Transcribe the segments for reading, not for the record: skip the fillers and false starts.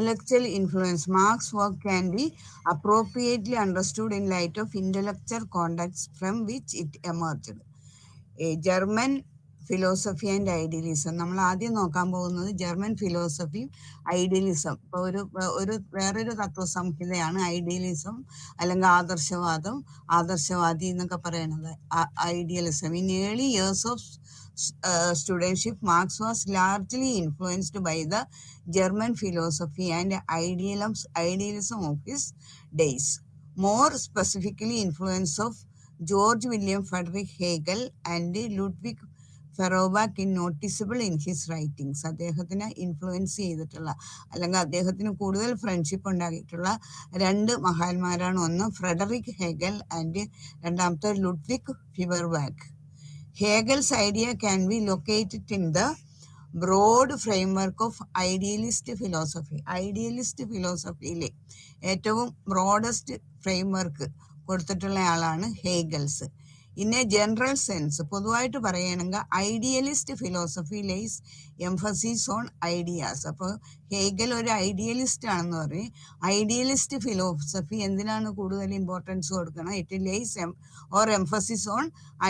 intellectual influence. Marx's work can be appropriately understood in light of intellectual context from which it emerged. German philosophy and idealism. നമ്മൾ ആദ്യം നോക്കാൻ പോകുന്നത് German ഫിലോസഫിയും idealism. ഇപ്പോൾ വേറൊരു തത്വസംഹിതയാണ് idealism, അല്ലെങ്കിൽ ആദർശവാദി എന്നൊക്കെ പറയുന്നത് idealism. In early years of studentship, Marx was largely influenced by the German philosophy and idealism of his days. More specifically, influence of George William Friedrich Hegel and Ludwig Feuerbach is noticeable in his writings. അദ്ദേഹത്തിന് influence ചെയ്തിട്ടുള്ള, അല്ലെങ്കിൽ അദ്ദേഹത്തിന് കൂടുതൽ friendship ഉണ്ടാക്കിയിട്ടുള്ള രണ്ട് മഹാന്മാരാണ്. ഒന്ന് Frederick Hegel and രണ്ടാമത്തെ Ludwig ഫെയർബാക്ക്. Hegel's idea can be located in the broad framework of idealist philosophy. Idealist philosophyയിലെ ഏറ്റവും ബ്രോഡസ്റ്റ് ഫ്രെയിംവർക്ക് കൊടുത്തിട്ടുള്ള ആളാണ് Hegel's. In a general sense, പൊതുവായിട്ട് പറയുകയാണെങ്കിൽ idealist philosophy lies emphasis on ideas. അപ്പോൾ ഹേഗൽ ഒരു idealist ആണെന്ന് പറയും. ഐഡിയലിസ്റ്റ് ഫിലോസഫി എന്തിനാണ് കൂടുതൽ ഇമ്പോർട്ടൻസ് കൊടുക്കണം? It lies or emphasis on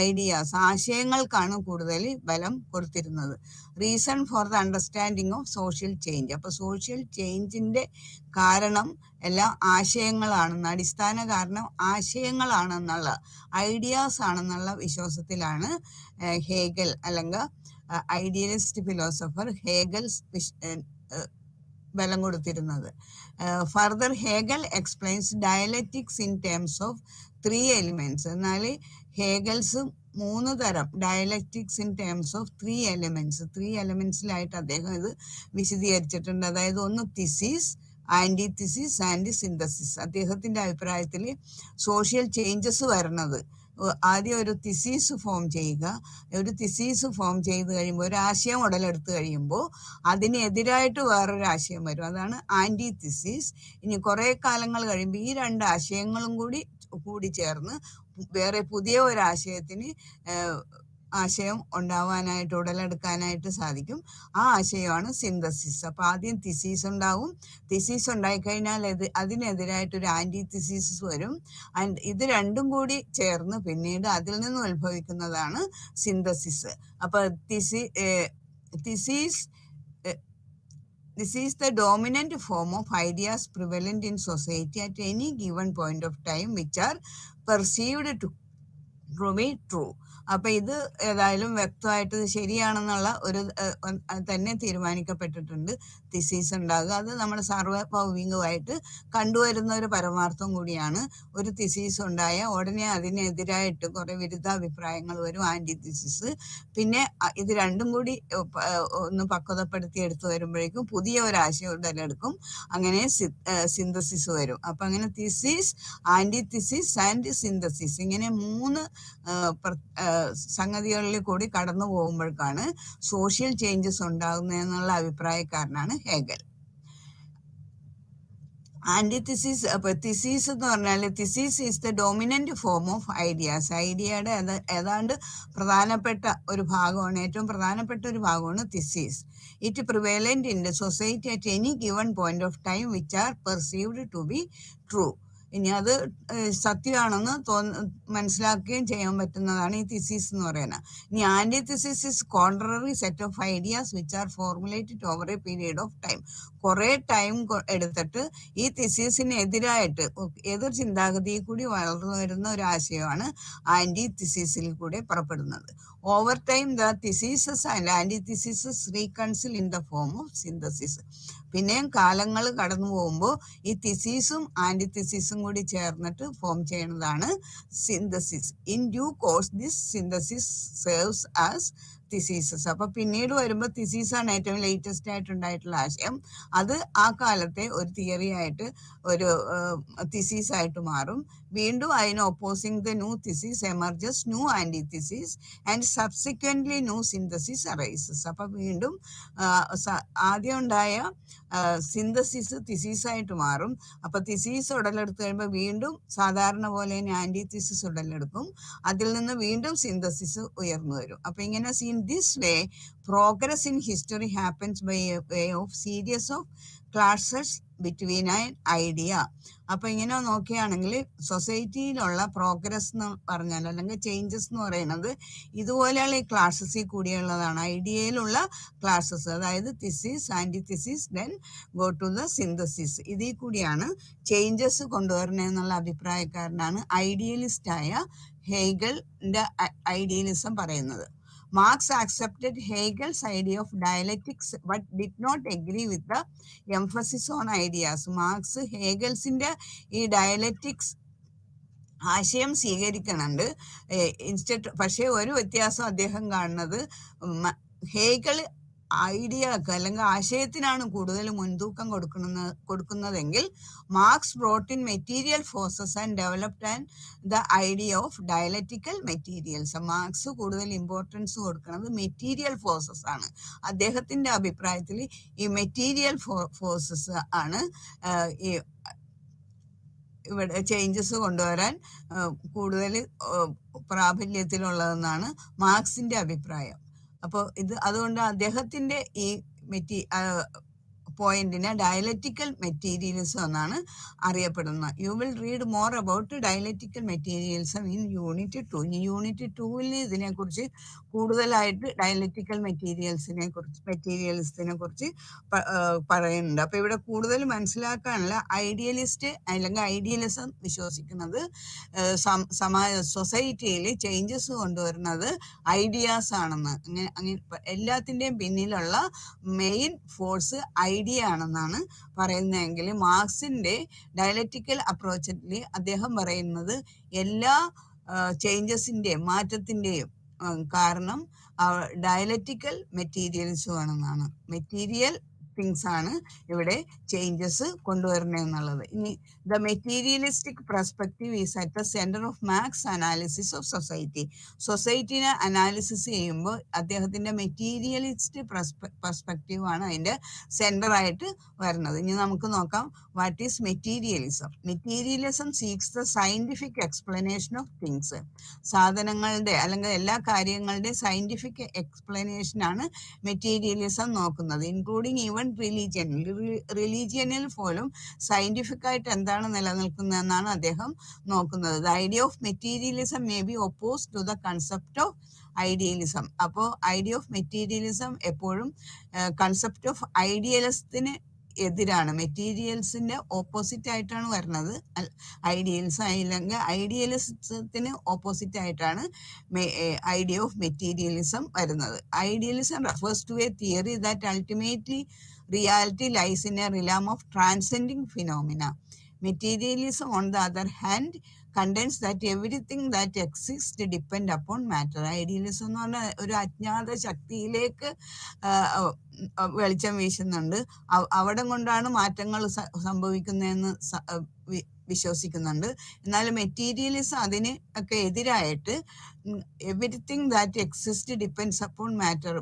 ideas, ആശയങ്ങൾക്കാണ് കൂടുതൽ ബലം കൊടുത്തിരുന്നത്. Reason for the understanding of social change. അപ്പോൾ സോഷ്യൽ ചേഞ്ചിന്റെ കാരണം എല്ലാം ആശയങ്ങളാണെന്ന്, അടിസ്ഥാന കാരണം ആശയങ്ങളാണെന്നുള്ള, ഐഡിയാസ് ആണെന്നുള്ള വിശ്വാസത്തിലാണ് ഹേഗൽ അല്ലെങ്കിൽ ഐഡിയലിസ്റ്റ് ഫിലോസഫർ ഹേഗൽസ് ബലം കൊടുത്തിരുന്നത്. Further ഹേഗൽ explains dialectics in terms of 3 elements. എന്നാൽ ഹേഗൽസ് 3 തരം ഡയലക്റ്റിക്സ് ഇൻ ടേംസ് ഓഫ് 3 എലമെന്റ്സിലായിട്ട് അദ്ദേഹം ഇത് വിശദീകരിച്ചിട്ടുണ്ട്. അതായത് ഒന്ന് തിസീസ്, ആന്റിതിസിസ് ആൻഡ് സിന്തസിസ്. അദ്ദേഹത്തിന്റെ അഭിപ്രായത്തിൽ സോഷ്യൽ ചേഞ്ചസ് വരുന്നത് ആദ്യം ഒരു തിസീസ് ഫോം ചെയ്യുക. ഒരു തിസീസ് ഫോം ചെയ്ത് കഴിയുമ്പോൾ, ഒരു ആശയം ഉടലെടുത്ത് കഴിയുമ്പോൾ അതിനെതിരായിട്ട് വേറൊരു ആശയം വരും. അതാണ് ആന്റിതിസിസ്. ഇനി കുറെ കാലങ്ങൾ കഴിയുമ്പോൾ ഈ 2 ആശയങ്ങളും കൂടി ചേർന്ന് വേറെ പുതിയ ഒരു ആശയം ഉണ്ടാവാനായിട്ട്, ഉടലെടുക്കാനായിട്ട് സാധിക്കും. ആ ആശയമാണ് സിന്തസിസ്. അപ്പൊ ആദ്യം തിസീസ് ഉണ്ടാവും. തിസീസ് ഉണ്ടായിക്കഴിഞ്ഞാൽ അതിനെതിരായിട്ടൊരു ആന്റിതിസിസ് വരും. ആൻഡ് ഇത് രണ്ടും കൂടി ചേർന്ന് പിന്നീട് അതിൽ നിന്ന് ഉത്ഭവിക്കുന്നതാണ് സിന്തസിസ്. അപ്പൊ This is the dominant form of ideas prevalent in society at any given point of time, which are perceived to be true. അപ്പൊ ഇത് ഏതായാലും വ്യക്തമായിട്ട് ശരിയാണെന്നുള്ള ഒരു തന്നെ തീരുമാനിക്കപ്പെട്ടിട്ടുണ്ട്. തിസീസ് ഉണ്ടാകുക, അത് നമ്മൾ സാർവഭൗമികമായിട്ട് കണ്ടുവരുന്ന ഒരു പരമാർത്ഥം കൂടിയാണ്. ഒരു തിസീസ് ഉണ്ടായ ഉടനെ അതിനെതിരായിട്ട് കുറെ വിരുദ്ധാഭിപ്രായങ്ങൾ വരും, ആന്റിതിസിസ്. പിന്നെ ഇത് രണ്ടും കൂടി ഒന്ന് പക്വതപ്പെടുത്തി എടുത്തു വരുമ്പോഴേക്കും പുതിയ ഒരു ആശയം ഉടലെടുക്കും. അങ്ങനെ സിന്തസിസ് വരും. അപ്പൊ അങ്ങനെ തിസീസ്, ആന്റിതിസിസ് ആൻഡ് സിന്തസിസ്, ഇങ്ങനെ 3 സംഗതികളിൽ കൂടി കടന്നു പോകുമ്പോഴേക്കാണ് സോഷ്യൽ ചേഞ്ചസ് ഉണ്ടാകുന്നതെന്നുള്ള അഭിപ്രായക്കാരനാണ് ഹെഗൽ. ആന്റിതിസിസ്, തിസീസ് എന്ന് പറഞ്ഞാൽ thesis is the dominant form of ideas. ഐഡിയയുടെ ഏതാണ്ട് പ്രധാനപ്പെട്ട ഒരു ഭാഗമാണ്, ഏറ്റവും പ്രധാനപ്പെട്ട ഒരു ഭാഗമാണ് thesis. It prevalent in the society at any given point of time which are perceived to be true. ഇനി അത് സത്യമാണെന്ന് മനസ്സിലാക്കുകയും ചെയ്യാൻ പറ്റുന്നതാണ് ഈ തിസീസ് എന്ന് പറയുന്നത്. ഇനി antithesis is contrary set of ideas which are formulated over a period of time. കുറെ ടൈം എടുത്തിട്ട് ഈ തിസീസിനെതിരായിട്ട് എതിർ ചിന്താഗതിയിൽ കൂടി വളർന്നു വരുന്ന ഒരു ആശയമാണ് ആന്റിതിസിസിൽ കൂടെ പുറപ്പെടുന്നത്. Over time the theses and antitheses reconcile in the form of synthesis. പിന്നെയും കാലങ്ങൾ കടന്നു പോകുമ്പോൾ ഈ തിസീസും ആന്റിതിസിസും കൂടി ചേർന്നിട്ട് ഫോം ചെയ്യുന്നതാണ് synthesis. In due course this synthesis serves as theses. അപ്പൊ പിന്നീട് വരുമ്പോൾ തിസീസാണ് ഏറ്റവും ലേറ്റസ്റ്റ് ആയിട്ടുണ്ടായിട്ടുള്ള ആശയം. അത് ആ കാലത്തെ ഒരു തിയറി ആയിട്ട്, ഒരു തിസീസ് ആയിട്ട് മാറും. വീണ്ടും അതിന് opposing the new thesis emerges new antithesis and subsequently new synthesis arises. അപ്പൊ വീണ്ടും ആദ്യം ഉണ്ടായ സിന്തസിസ് തിസീസ് ആയിട്ട് മാറും. അപ്പൊ തിസീസ് ഉടലെടുത്ത് കഴിയുമ്പോൾ വീണ്ടും സാധാരണ പോലെ തന്നെ ആന്റിതിസിസ് ഉടലെടുക്കും. അതിൽ നിന്ന് വീണ്ടും സിന്തസിസ് ഉയർന്നു വരും. അപ്പൊ ഇങ്ങനെ In this way, progress in history happens by a way of series of clashes between an idea. അപ്പോൾ ഇങ്ങനെ നോക്കുകയാണെങ്കിൽ സൊസൈറ്റിയിലുള്ള പ്രോഗ്രസ് എന്ന് പറഞ്ഞാൽ അല്ലെങ്കിൽ ചേഞ്ചസ് എന്ന് പറയുന്നത് ഇതുപോലെയുള്ള ഈ ക്ലാസസിൽ കൂടിയുള്ളതാണ്. ഐഡിയയിലുള്ള ക്ലാസസ്, അതായത് thesis, antithesis, then go to the synthesis, ഇതിൽ കൂടിയാണ് ചേഞ്ചസ് കൊണ്ടുവരണേന്നുള്ള അഭിപ്രായക്കാരനാണ് ഐഡിയലിസ്റ്റായ ഹെഗലിന്റെ ഐഡിയലിസം പറയുന്നത്. Marx accepted Hegel's idea of dialectics but did not agree with the emphasis on ideas. Marx ഹേഗൽസിന്റെ ഈ ഡയലക്റ്റിക്സ് ആശയം സ്വീകരിക്കുന്നുണ്ട്. പക്ഷേ ഒരു വ്യത്യാസം അദ്ദേഹം കാണുന്നത്, ഹേഗൽ ഐഡിയക്ക് അല്ലെങ്കിൽ ആശയത്തിനാണ് കൂടുതൽ മുൻതൂക്കം കൊടുക്കുന്നതെങ്കിൽ Marx brought in material forces and developed and the idea of dialectical materials. Marx കൂടുതൽ ഇമ്പോർട്ടൻസ് കൊടുക്കുന്നത് മെറ്റീരിയൽ ഫോഴ്സസ് ആണ്. അദ്ദേഹത്തിന്റെ അഭിപ്രായത്തിൽ ഈ മെറ്റീരിയൽ ഫോഴ്സസ് ആണ് ഈ ഇവിടെ ചേഞ്ചസ് കൊണ്ടുവരാൻ കൂടുതൽ പ്രാബല്യത്തിലുള്ളതെന്നാണ് മാർക്സിന്റെ അഭിപ്രായം. അപ്പോൾ അതുകൊണ്ട് അദ്ദേഹത്തിന്റെ ഈ പോയിന്റിനെ ഡയലക്റ്റിക്കൽ മെറ്റീരിയലിസം എന്നാണ് അറിയപ്പെടുന്നത്. You will read more about dialectical materialism in unit 2. ഇനി യൂണിറ്റ് 2 ഇതിനെക്കുറിച്ച് കൂടുതലായിട്ട് ഡയലക്റ്റിക്കൽ മെറ്റീരിയലിസത്തിനെ കുറിച്ച് പറയുന്നുണ്ട്. അപ്പൊ ഇവിടെ കൂടുതൽ മനസ്സിലാക്കാനുള്ള ഐഡിയലിസ്റ്റ് അല്ലെങ്കിൽ ഐഡിയലിസം വിശ്വസിക്കുന്നത് സൊസൈറ്റിയിൽ ചേഞ്ചസ് കൊണ്ടുവരുന്നത് ഐഡിയാസ് ആണെന്ന്, എല്ലാത്തിൻ്റെയും പിന്നിലുള്ള മെയിൻ ഫോഴ്സ് ഐഡിയ ആണെന്നാണ് പറയുന്നതെങ്കിൽ മാർക്സിന്റെ ഡയലക്റ്റിക്കൽ അപ്രോച്ചിൽ അദ്ദേഹം പറയുന്നത് എല്ലാ ചേഞ്ചസിന്റെയും മാറ്റത്തിന്റെയും കാരണം ഡയലക്റ്റിക്കൽ മെറ്റീരിയൽസും ആണെന്നാണ്. മെറ്റീരിയൽ തിങ്സ് ആണ് ഇവിടെ ചേഞ്ചസ് കൊണ്ടുവരണമെന്നുള്ളത്. ഇനി the materialistic perspective is at the centre of Marx analysis of society. സൊസൈറ്റിനെ അനാലിസിസ് ചെയ്യുമ്പോൾ അദ്ദേഹത്തിന്റെ മെറ്റീരിയലിസ്റ്റ് പെർസ്പെക്റ്റീവ് ആണ് അതിന്റെ സെന്റർ ആയിട്ട് വരുന്നത്. ഇനി നമുക്ക് നോക്കാം, what is materialism. Materialism seeks the scientific explanation of things. സാധനങ്ങളുടെ അല്ലെങ്കിൽ എല്ലാ കാര്യങ്ങളുടെയും സയന്റിഫിക് എക്സ്പ്ലനേഷൻ ആണ് മെറ്റീരിയലിസം നോക്കുന്നത്, ഇൻക്ലൂഡിങ് ഈവൻ റിലീജിയനിൽ പോലും സയന്റിഫിക് ആയിട്ട് എന്താണ് നിലനിൽക്കുന്നതെന്നാണ് അദ്ദേഹം നോക്കുന്നത്. The idea of materialism may be oppose to the concept of idealism. അപ്പോൾ ഐഡിയ ഓഫ് മെറ്റീരിയലിസം എപ്പോഴും കൺസെപ്റ്റ് ഓഫ് ഐഡിയലിസത്തിന് എതിരാണ്, മെറ്റീരിയൽസിന്റെ ഓപ്പോസിറ്റ് ആയിട്ടാണ് വരുന്നത്. ഐഡിയലിസം അല്ലെങ്കിൽ ഐഡിയലിസത്തിന് ഓപ്പോസിറ്റ് ആയിട്ടാണ് ഐഡിയ ഓഫ് മെറ്റീരിയലിസം വരുന്നത്. Idealism refers to a theory that ultimately reality lies in a realm of transcending phenomena. Materialism, on the other hand, contends that everything that exists depend upon matter. Idealism എന്ന് പറഞ്ഞാൽ ഒരു അജ്ഞാത ശക്തിയിലേക്ക് വെളിച്ചം വീശുന്നുണ്ട്, അവിടെ കൊണ്ടാണ് മാറ്റങ്ങൾ സംഭവിക്കുന്നതെന്ന് വിശ്വസിക്കുന്നുണ്ട്. എന്നാൽ മെറ്റീരിയലിസം അതിന് ഒക്കെ എതിരായിട്ട് everything that exist depends upon matter.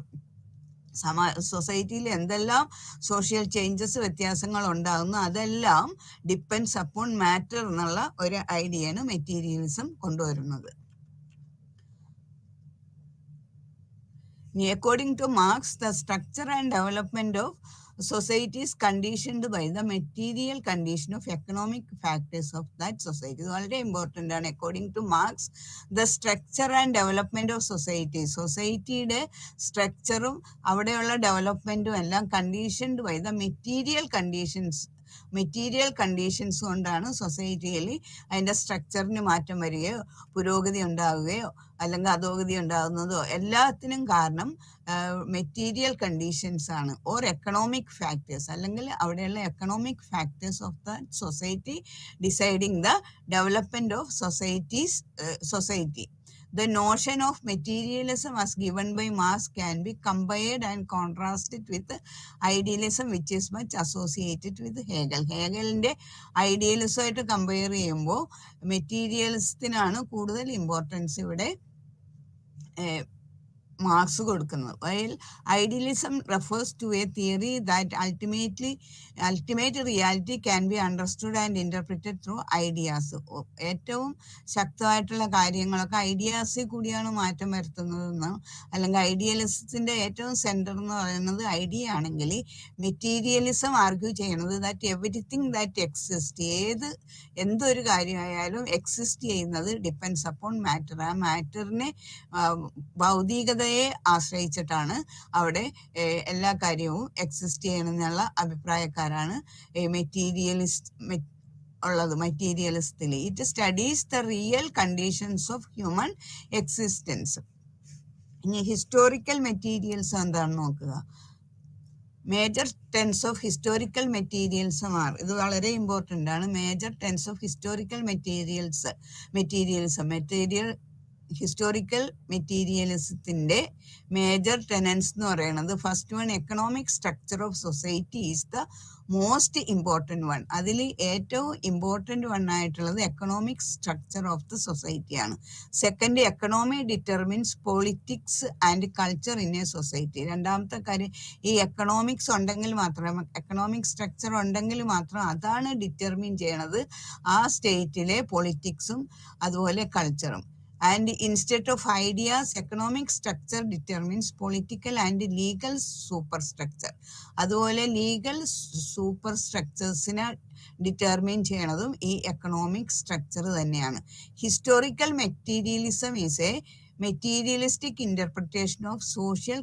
സൊസൈറ്റിയിൽ എന്തെല്ലാം സോഷ്യൽ ചേഞ്ചസ് വ്യത്യാസങ്ങൾ ഉണ്ടാകുന്നു അതെല്ലാം ഡിപ്പെൻഡ്സ് അപ്പോൺ മാറ്റർ എന്നുള്ള ഒരു ഐഡിയയാണ് മെറ്റീരിയലിസം കൊണ്ടുവരുന്നത്. According to Marx, the structure and development of society is conditioned by the material condition of economic factors of that society. ഇത് വളരെ ഇമ്പോർട്ടൻ്റ് ആണ്. According to Marx, the structure and development of society, സൊസൈറ്റിയുടെ സ്ട്രക്ചറും അവിടെയുള്ള ഡെവലപ്മെന്റും എല്ലാം conditioned by the material conditions കൊണ്ടാണ് സൊസൈറ്റിയിൽ അതിൻ്റെ സ്ട്രക്ചറിന് മാറ്റം വരികയോ പുരോഗതി ഉണ്ടാവുകയോ അല്ലെങ്കിൽ അധോഗതി ഉണ്ടാകുന്നതോ എല്ലാത്തിനും കാരണം മെറ്റീരിയൽ കണ്ടീഷൻസ് ആണ്, ഓർ എക്കണോമിക് ഫാക്ടേഴ്സ്, അല്ലെങ്കിൽ അവിടെയുള്ള economic factors of the society deciding the development of society. The notion of materialism as given by Marx can be compared and contrasted with idealism, which is much associated with Hegel. ഹേഗലിന്റെ ഐഡിയലിസമായിട്ട് compare ചെയ്യുമ്പോൾ മെറ്റീരിയലിസത്തിനാണ് കൂടുതൽ importance ഇവിടെ Marx കൊടുക്കുന്നത്. While idealism refers to a theory that ultimate reality can be understood and interpreted through ideas. ഏറ്റവും ശക്തമായിട്ടുള്ള കാര്യങ്ങളൊക്കെ ഐഡിയാസിൽ കൂടിയാണ് മാറ്റം വരുത്തുന്നതെന്ന്, അല്ലെങ്കിൽ ഐഡിയലിസത്തിന്റെ ഏറ്റവും സെന്റർ എന്ന് പറയുന്നത് ഐഡിയ ആണെങ്കിൽ, മെറ്റീരിയലിസം ആർഗ്യൂ ചെയ്യണത് ദാറ്റ് എവരിത്തിങ് ദാറ്റ് എക്സിസ്റ്റ്, എന്തൊരു കാര്യമായാലും എക്സിസ്റ്റ് ചെയ്യുന്നത് ഡിപ്പെൻഡ്സ് അപ്പോൺ മാറ്റർ. ആ മാറ്ററിനെ ഭൗതികതയെ ആശ്രയിച്ചിട്ടാണ് അവിടെ എല്ലാ കാര്യവും എക്സിസ്റ്റ് ചെയ്യണമെന്നുള്ള അഭിപ്രായക്കാരാണ് മെറ്റീരിയലിസ്റ്റിൽ. It studies the real conditions of human existence. ഇനി ഹിസ്റ്റോറിക്കൽ മെറ്റീരിയൽസ് എന്താണെന്ന് നോക്കുക. മേജർ ടെൻസ് ഓഫ് ഹിസ്റ്റോറിക്കൽ മെറ്റീരിയൽസും ഇത് വളരെ ഇമ്പോർട്ടൻ്റ് ആണ്. Major tenets of historical historical മെറ്റീരിയലിസത്തിന്റെ മേജർ ടെനൻസ് എന്ന് പറയുന്നത്, first one, economic structure of society is the most important one. അതിൽ ഏറ്റവും ഇമ്പോർട്ടൻറ്റ് വൺ ആയിട്ടുള്ളത് economic structure of the society ആണ്. Second, economy determines politics and culture in a society. രണ്ടാമത്തെ കാര്യം, ഈ എക്കണോമിക്സ് ഉണ്ടെങ്കിൽ മാത്രം, എക്കണോമിക് സ്ട്രക്ചർ ഉണ്ടെങ്കിൽ മാത്രം അതാണ് ഡിറ്റർമിൻ ചെയ്യണത് ആ സ്റ്റേറ്റിലെ പൊളിറ്റിക്സും അതുപോലെ കൾച്ചറും. And instead of ideas, economic structure determines political and legal superstructure. അതുപോലെ ലീഗൽ സൂപ്പർ സ്ട്രക്ചേഴ്സിനെ ഡിറ്റർമിൻ ചെയ്യണതും ഈ എക്കണോമിക് സ്ട്രക്ചർ തന്നെയാണ്. Historical materialism is A materialistic interpretation of social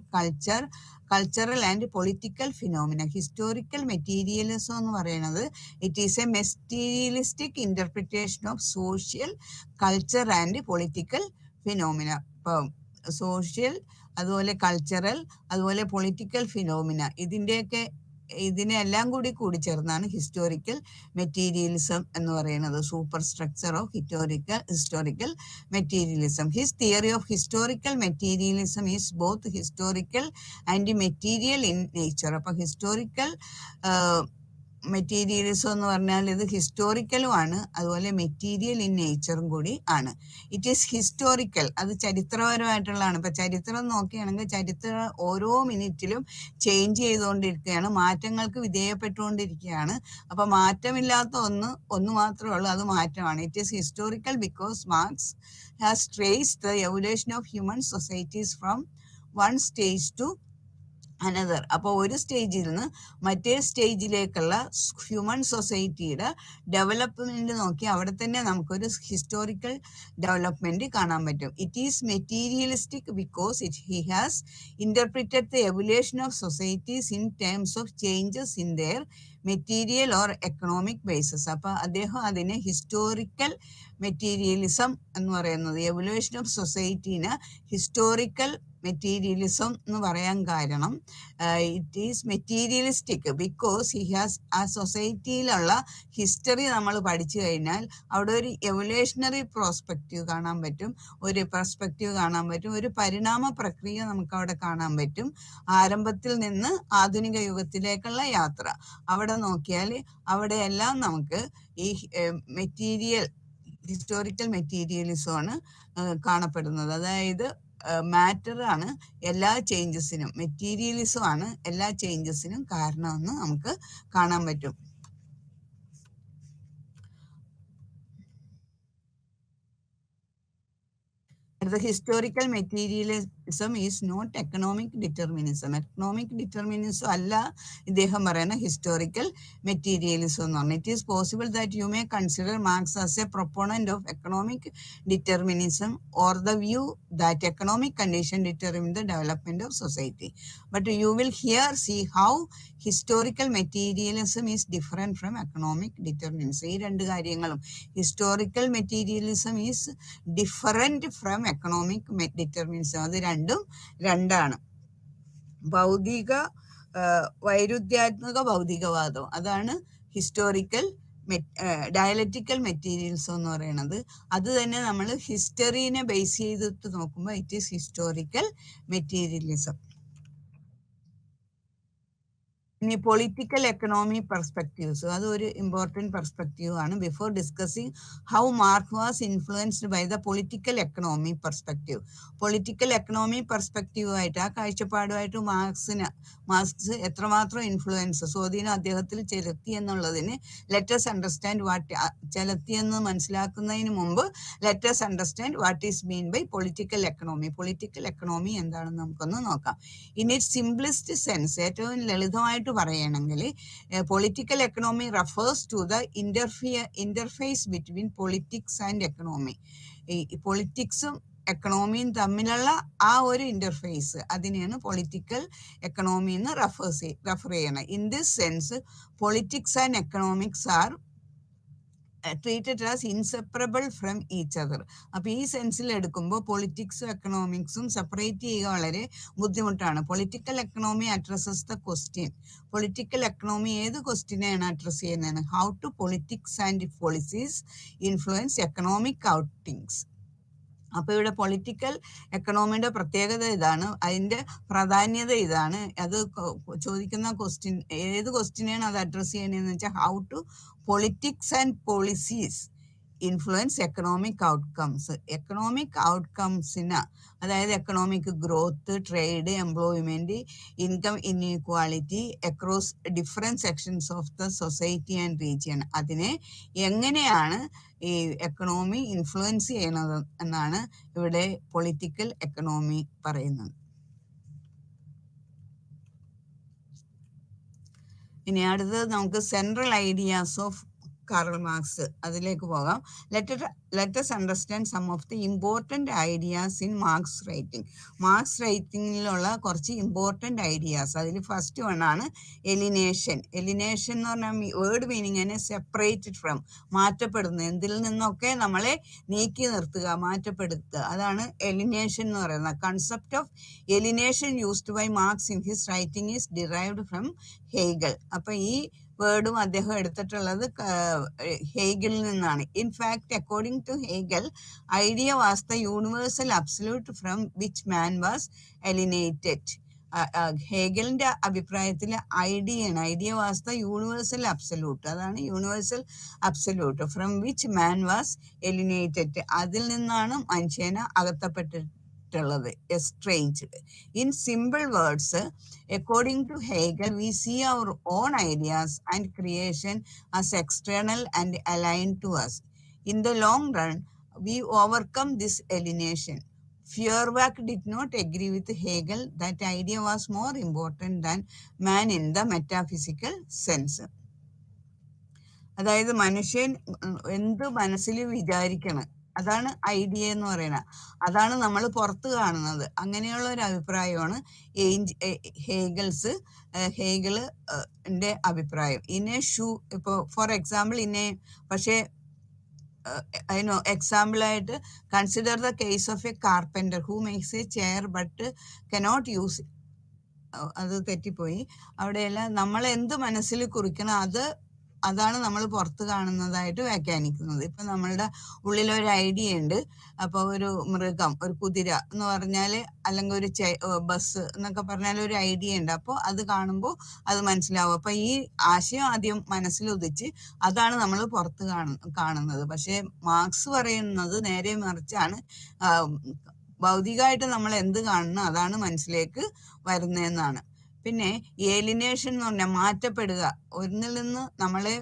cultural and political phenomena. Historical materialism എന്ന് പറയുന്നത് it is A materialistic interpretation of social culture and political phenomena. ഇപ്പം social, അതുപോലെ cultural, അതുപോലെ political phenomena, ഇതിനെല്ലാം കൂടി ചേർന്നാണ് historical materialism എന്ന് പറയുന്നത്. Super structure of historical materialism. His theory of historical materialism is both historical and material in nature. അപ്പൊ historical materialism എന്ന് പറഞ്ഞാൽ ഇത് ഹിസ്റ്റോറിക്കലും ആണ്, അതുപോലെ മെറ്റീരിയൽ ഇൻ നേച്ചറും കൂടി ആണ്. ഇറ്റ് ഈസ് ഹിസ്റ്റോറിക്കൽ, അത് ചരിത്രപരമായിട്ടുള്ളതാണ്. ഇപ്പൊ ചരിത്രം നോക്കുകയാണെങ്കിൽ ചരിത്രം ഓരോ മിനിറ്റിലും ചേഞ്ച് ചെയ്തുകൊണ്ടിരിക്കുകയാണ്, മാറ്റങ്ങൾക്ക് വിധേയപ്പെട്ടുകൊണ്ടിരിക്കുകയാണ്. അപ്പൊ മാറ്റമില്ലാത്ത ഒന്ന് മാത്രമേ ഉള്ളൂ, അത് മാറ്റമാണ്. It is historical because marks has traced the evolution of human societies from one stage two another. അപ്പോൾ ഒരു സ്റ്റേജിൽ നിന്ന് മറ്റേ സ്റ്റേജിലേക്കുള്ള ഹ്യൂമൻ സൊസൈറ്റിയുടെ ഡെവലപ്മെന്റ് നോക്കി അവിടെ തന്നെ നമുക്കൊരു ഹിസ്റ്റോറിക്കൽ ഡെവലപ്മെന്റ് കാണാൻ പറ്റും. It is materialistic because he has interpreted the evolution of societies in terms of changes in their material or economic basis. അപ്പൊ അദ്ദേഹം അതിനെ ഹിസ്റ്റോറിക്കൽ മെറ്റീരിയലിസം എന്ന് പറയുന്നത്, എവല്യൂഷൻ ഓഫ് സൊസൈറ്റീനെ ഹിസ്റ്റോറിക്കൽ മെറ്റീരിയലിസം എന്ന് പറയാൻ കാരണം it is materialistic because he has, ആ സൊസൈറ്റിയിലുള്ള ഹിസ്റ്ററി നമ്മൾ പഠിച്ചു കഴിഞ്ഞാൽ അവിടെ ഒരു എവല്യൂഷണറി പ്രോസ്പെക്റ്റീവ് കാണാൻ പറ്റും, ഒരു പെർസ്പെക്റ്റീവ് കാണാൻ പറ്റും, ഒരു പരിണാമ പ്രക്രിയ നമുക്ക് അവിടെ കാണാൻ പറ്റും. ആരംഭത്തിൽ നിന്ന് ആധുനിക യുഗത്തിലേക്കുള്ള യാത്ര അവിടെ നോക്കിയാൽ അവിടെയെല്ലാം നമുക്ക് ഈ ഹിസ്റ്റോറിക്കൽ മെറ്റീരിയലിസമാണ് കാണപ്പെടുന്നത്. അതായത് മാറ്റർ ആണ് എല്ലാ ചേഞ്ചസിനും, മെറ്റീരിയലിസം ആണ് എല്ലാ ചേഞ്ചസിനും കാരണമെന്ന് നമുക്ക് കാണാൻ പറ്റും. The historical materialism is not economic determinism. Economic determinism അല്ല ഇദ്ദേഹം പറയുന്ന ഹിസ്റ്റോറിക്കൽ മെറ്റീരിയലിസം എന്ന് പറഞ്ഞാൽ. It is possible that you may consider Marx as a proponent of economic determinism or the view that economic condition determine the development of society. But you will here see how historical materialism is different from economic determinism. ഈ രണ്ട് കാര്യങ്ങളും, historical materialism is different from economic determinism, അത് രണ്ടാണ്. വൈരുദ്ധ്യാത്മക ഭൗതികവാദം, അതാണ് historical dialectical മെറ്റീരിയൽസം എന്ന് പറയുന്നത്. അത് തന്നെ നമ്മൾ ഹിസ്റ്ററിനെ ബേസ് ചെയ്തിട്ട് നോക്കുമ്പോൾ ഇറ്റ് ഈസ് ഹിസ്റ്റോറിക്കൽ മെറ്റീരിയലിസം. ഇനി പൊളിറ്റിക്കൽ എക്കണോമി പെർസ്പെക്റ്റീവ്സ്, അതൊരു ഇമ്പോർട്ടൻറ്റ് പെർസ്പെക്റ്റീവ് ആണ്. Before discussing how Marx was influenced by the political economy perspective. Political economy പെർസ്പെക്റ്റീവായിട്ട്, ആ കാഴ്ചപ്പാടുമായിട്ട് മാർക്സ് എത്രമാത്രം ഇൻഫ്ലുവൻസ്, സ്വാധീനം അദ്ദേഹത്തിൽ ചെലുത്തി എന്നുള്ളതിന് ലെറ്റസ് അണ്ടർസ്റ്റാൻഡ് ചെലുത്തിയെന്ന് മനസ്സിലാക്കുന്നതിന് മുമ്പ് let's understand what is mean by political economy. Political economy എന്താണെന്ന് നമുക്കൊന്ന് നോക്കാം. ഇൻ ഇറ്റ് സിംപ്ലിസ്റ്റ് സെൻസ്, ഏറ്റവും ലളിതമായിട്ട് പറയുകയാണെങ്കിൽ, political economy refers to the interface between politics and economy. ഈ പൊളിറ്റിക്സും എക്കണോമിയും തമ്മിലുള്ള ആ ഒരു ഇന്റർഫേസ്, അതിനെയാണ് പൊളിറ്റിക്കൽ എക്കണോമി എന്ന് റെഫർ ചെയ്യണം. In this sense politics and economics are treated as inseparable from each other. അപ്പോൾ ഈ സെൻസിൽ എടുക്കുമ്പോൾ പൊളിറ്റിക്സും എക്കണോമിക്സും സെപ്പറേറ്റ് ചെയ്യുക വളരെ ബുദ്ധിമുട്ടാണ്. Political economy addresses the question. Political economy ഏത് ക്വസ്റ്റ്യനെയാണ് അഡ്രസ്സ് ചെയ്യുന്നത്? How to politics and policies influence economic outings. അപ്പോൾ ഇവിടെ പൊളിറ്റിക്കൽ എക്കണോമിയുടെ പ്രത്യേകത ഇതാണ്, അതിൻ്റെ പ്രാധാന്യത ഇതാണ്. അത് ചോദിക്കുന്ന ക്വസ്റ്റ്യൻ, ഏത് ക്വസ്റ്റ്യനെയാണ് അത് അഡ്രസ്സ് ചെയ്യണമെന്ന് വെച്ചാൽ, how to politics and policies influence economic outcomes. Economic ഔട്ട്കംസിന്, അതായത് economic growth, trade, employment, income inequality across different sections of the society and region, അതിനെ എങ്ങനെയാണ് ഈ എക്കണോമി ഇൻഫ്ലുവൻസ് ചെയ്യണത് എന്നാണ് ഇവിടെ പൊളിറ്റിക്കൽ എക്കണോമി പറയുന്നത്. ഇനി അടുത്തത് നമുക്ക് central ideas of Karl Marx, അതിലേക്ക് പോകാം. Let's understand some of the important ideas in Marx writing. Marx റൈറ്റിങ്ങിലുള്ള കുറച്ച് ഇമ്പോർട്ടൻ്റ് ഐഡിയാസ്. അതിൽ ഫസ്റ്റ് വൺ ആണ് എലിനേഷൻ. എലിനേഷൻ എന്ന് പറഞ്ഞാൽ വേർഡ് മീനിങ് തന്നെ സെപ്പറേറ്റഡ് ഫ്രം, മാറ്റപ്പെടുന്നത്, എന്തിൽ നിന്നൊക്കെ നമ്മളെ നീക്കി നിർത്തുക, മാറ്റപ്പെടുത്തുക, അതാണ് എലിനേഷൻ എന്ന് പറയുന്നത്. Concept of alienation used by Marx in his writing is derived from Hegel. അപ്പം ഈ വേർഡും അദ്ദേഹം എടുത്തിട്ടുള്ളത് ഹെയ്ഗലിൽ നിന്നാണ്. In fact according to Hegel, idea was the universal absolute from which man was alienated. ഹെഗലിന്റെ അഭിപ്രായത്തിൽ idea was the universal absolute, അതാണ് universal absolute from which man was alienated, അതിൽ നിന്നാണ് മനുഷ്യന് അകത്തപ്പെട്ടിട്ടുള്ളത്, estranged. In simple words, according to Hegel, we see our own ideas and creation as external and aligned to us. In the long run, we overcome this alienation. Feuerbach did not agree with Hegel that idea was more important than man in the metaphysical sense. അതായത് മനുഷ്യൻ എന്ത് മനസ്സിൽ വിചാരിക്കണം, അതാണ് idea എന്ന് പറയുന്നത്, അതാണ് നമ്മൾ പുറത്ത് കാണുന്നത്. അങ്ങനെയുള്ള ഒരു അഭിപ്രായമാണ് ഹേഗലിന്റെ അഭിപ്രായം. ഇപ്പോൾ ഫോർ എക്സാമ്പിൾ പക്ഷേ എക്സാമ്പിളായിട്ട് consider the case of a carpenter who makes a chair but cannot use, അത് തെറ്റിപ്പോയി അവിടെയെല്ലാം. നമ്മൾ എന്ത് മനസ്സിൽ കുറിക്കണം അതാണ് നമ്മൾ പുറത്ത് കാണുന്നതായിട്ട് വ്യാഖ്യാനിക്കുന്നത്. ഇപ്പം നമ്മളുടെ ഉള്ളിലൊരു ഐഡിയ ഉണ്ട്. അപ്പോൾ ഒരു മൃഗം, ഒരു കുതിര എന്ന് പറഞ്ഞാൽ, അല്ലെങ്കിൽ ഒരു ബസ് എന്നൊക്കെ പറഞ്ഞാൽ ഒരു ഐഡിയ ഉണ്ട്. അപ്പോൾ അത് കാണുമ്പോൾ അത് മനസ്സിലാവും. അപ്പം ഈ ആശയം ആദ്യം മനസ്സിലുദിച്ച് അതാണ് നമ്മൾ പുറത്ത് കാണുന്നത്. പക്ഷേ മാർക്സ് പറയുന്നത് നേരെ മറിച്ചാണ്. ഭൗതികമായിട്ട് നമ്മൾ എന്ത് കാണുന്നു അതാണ് മനസ്സിലേക്ക് വരുന്നതെന്നാണ്. പിന്നെ ഏലിനേഷൻ എന്ന് പറഞ്ഞാൽ മാറ്റപ്പെടുക, ഒന്നിൽ നിന്ന് നമ്മളെ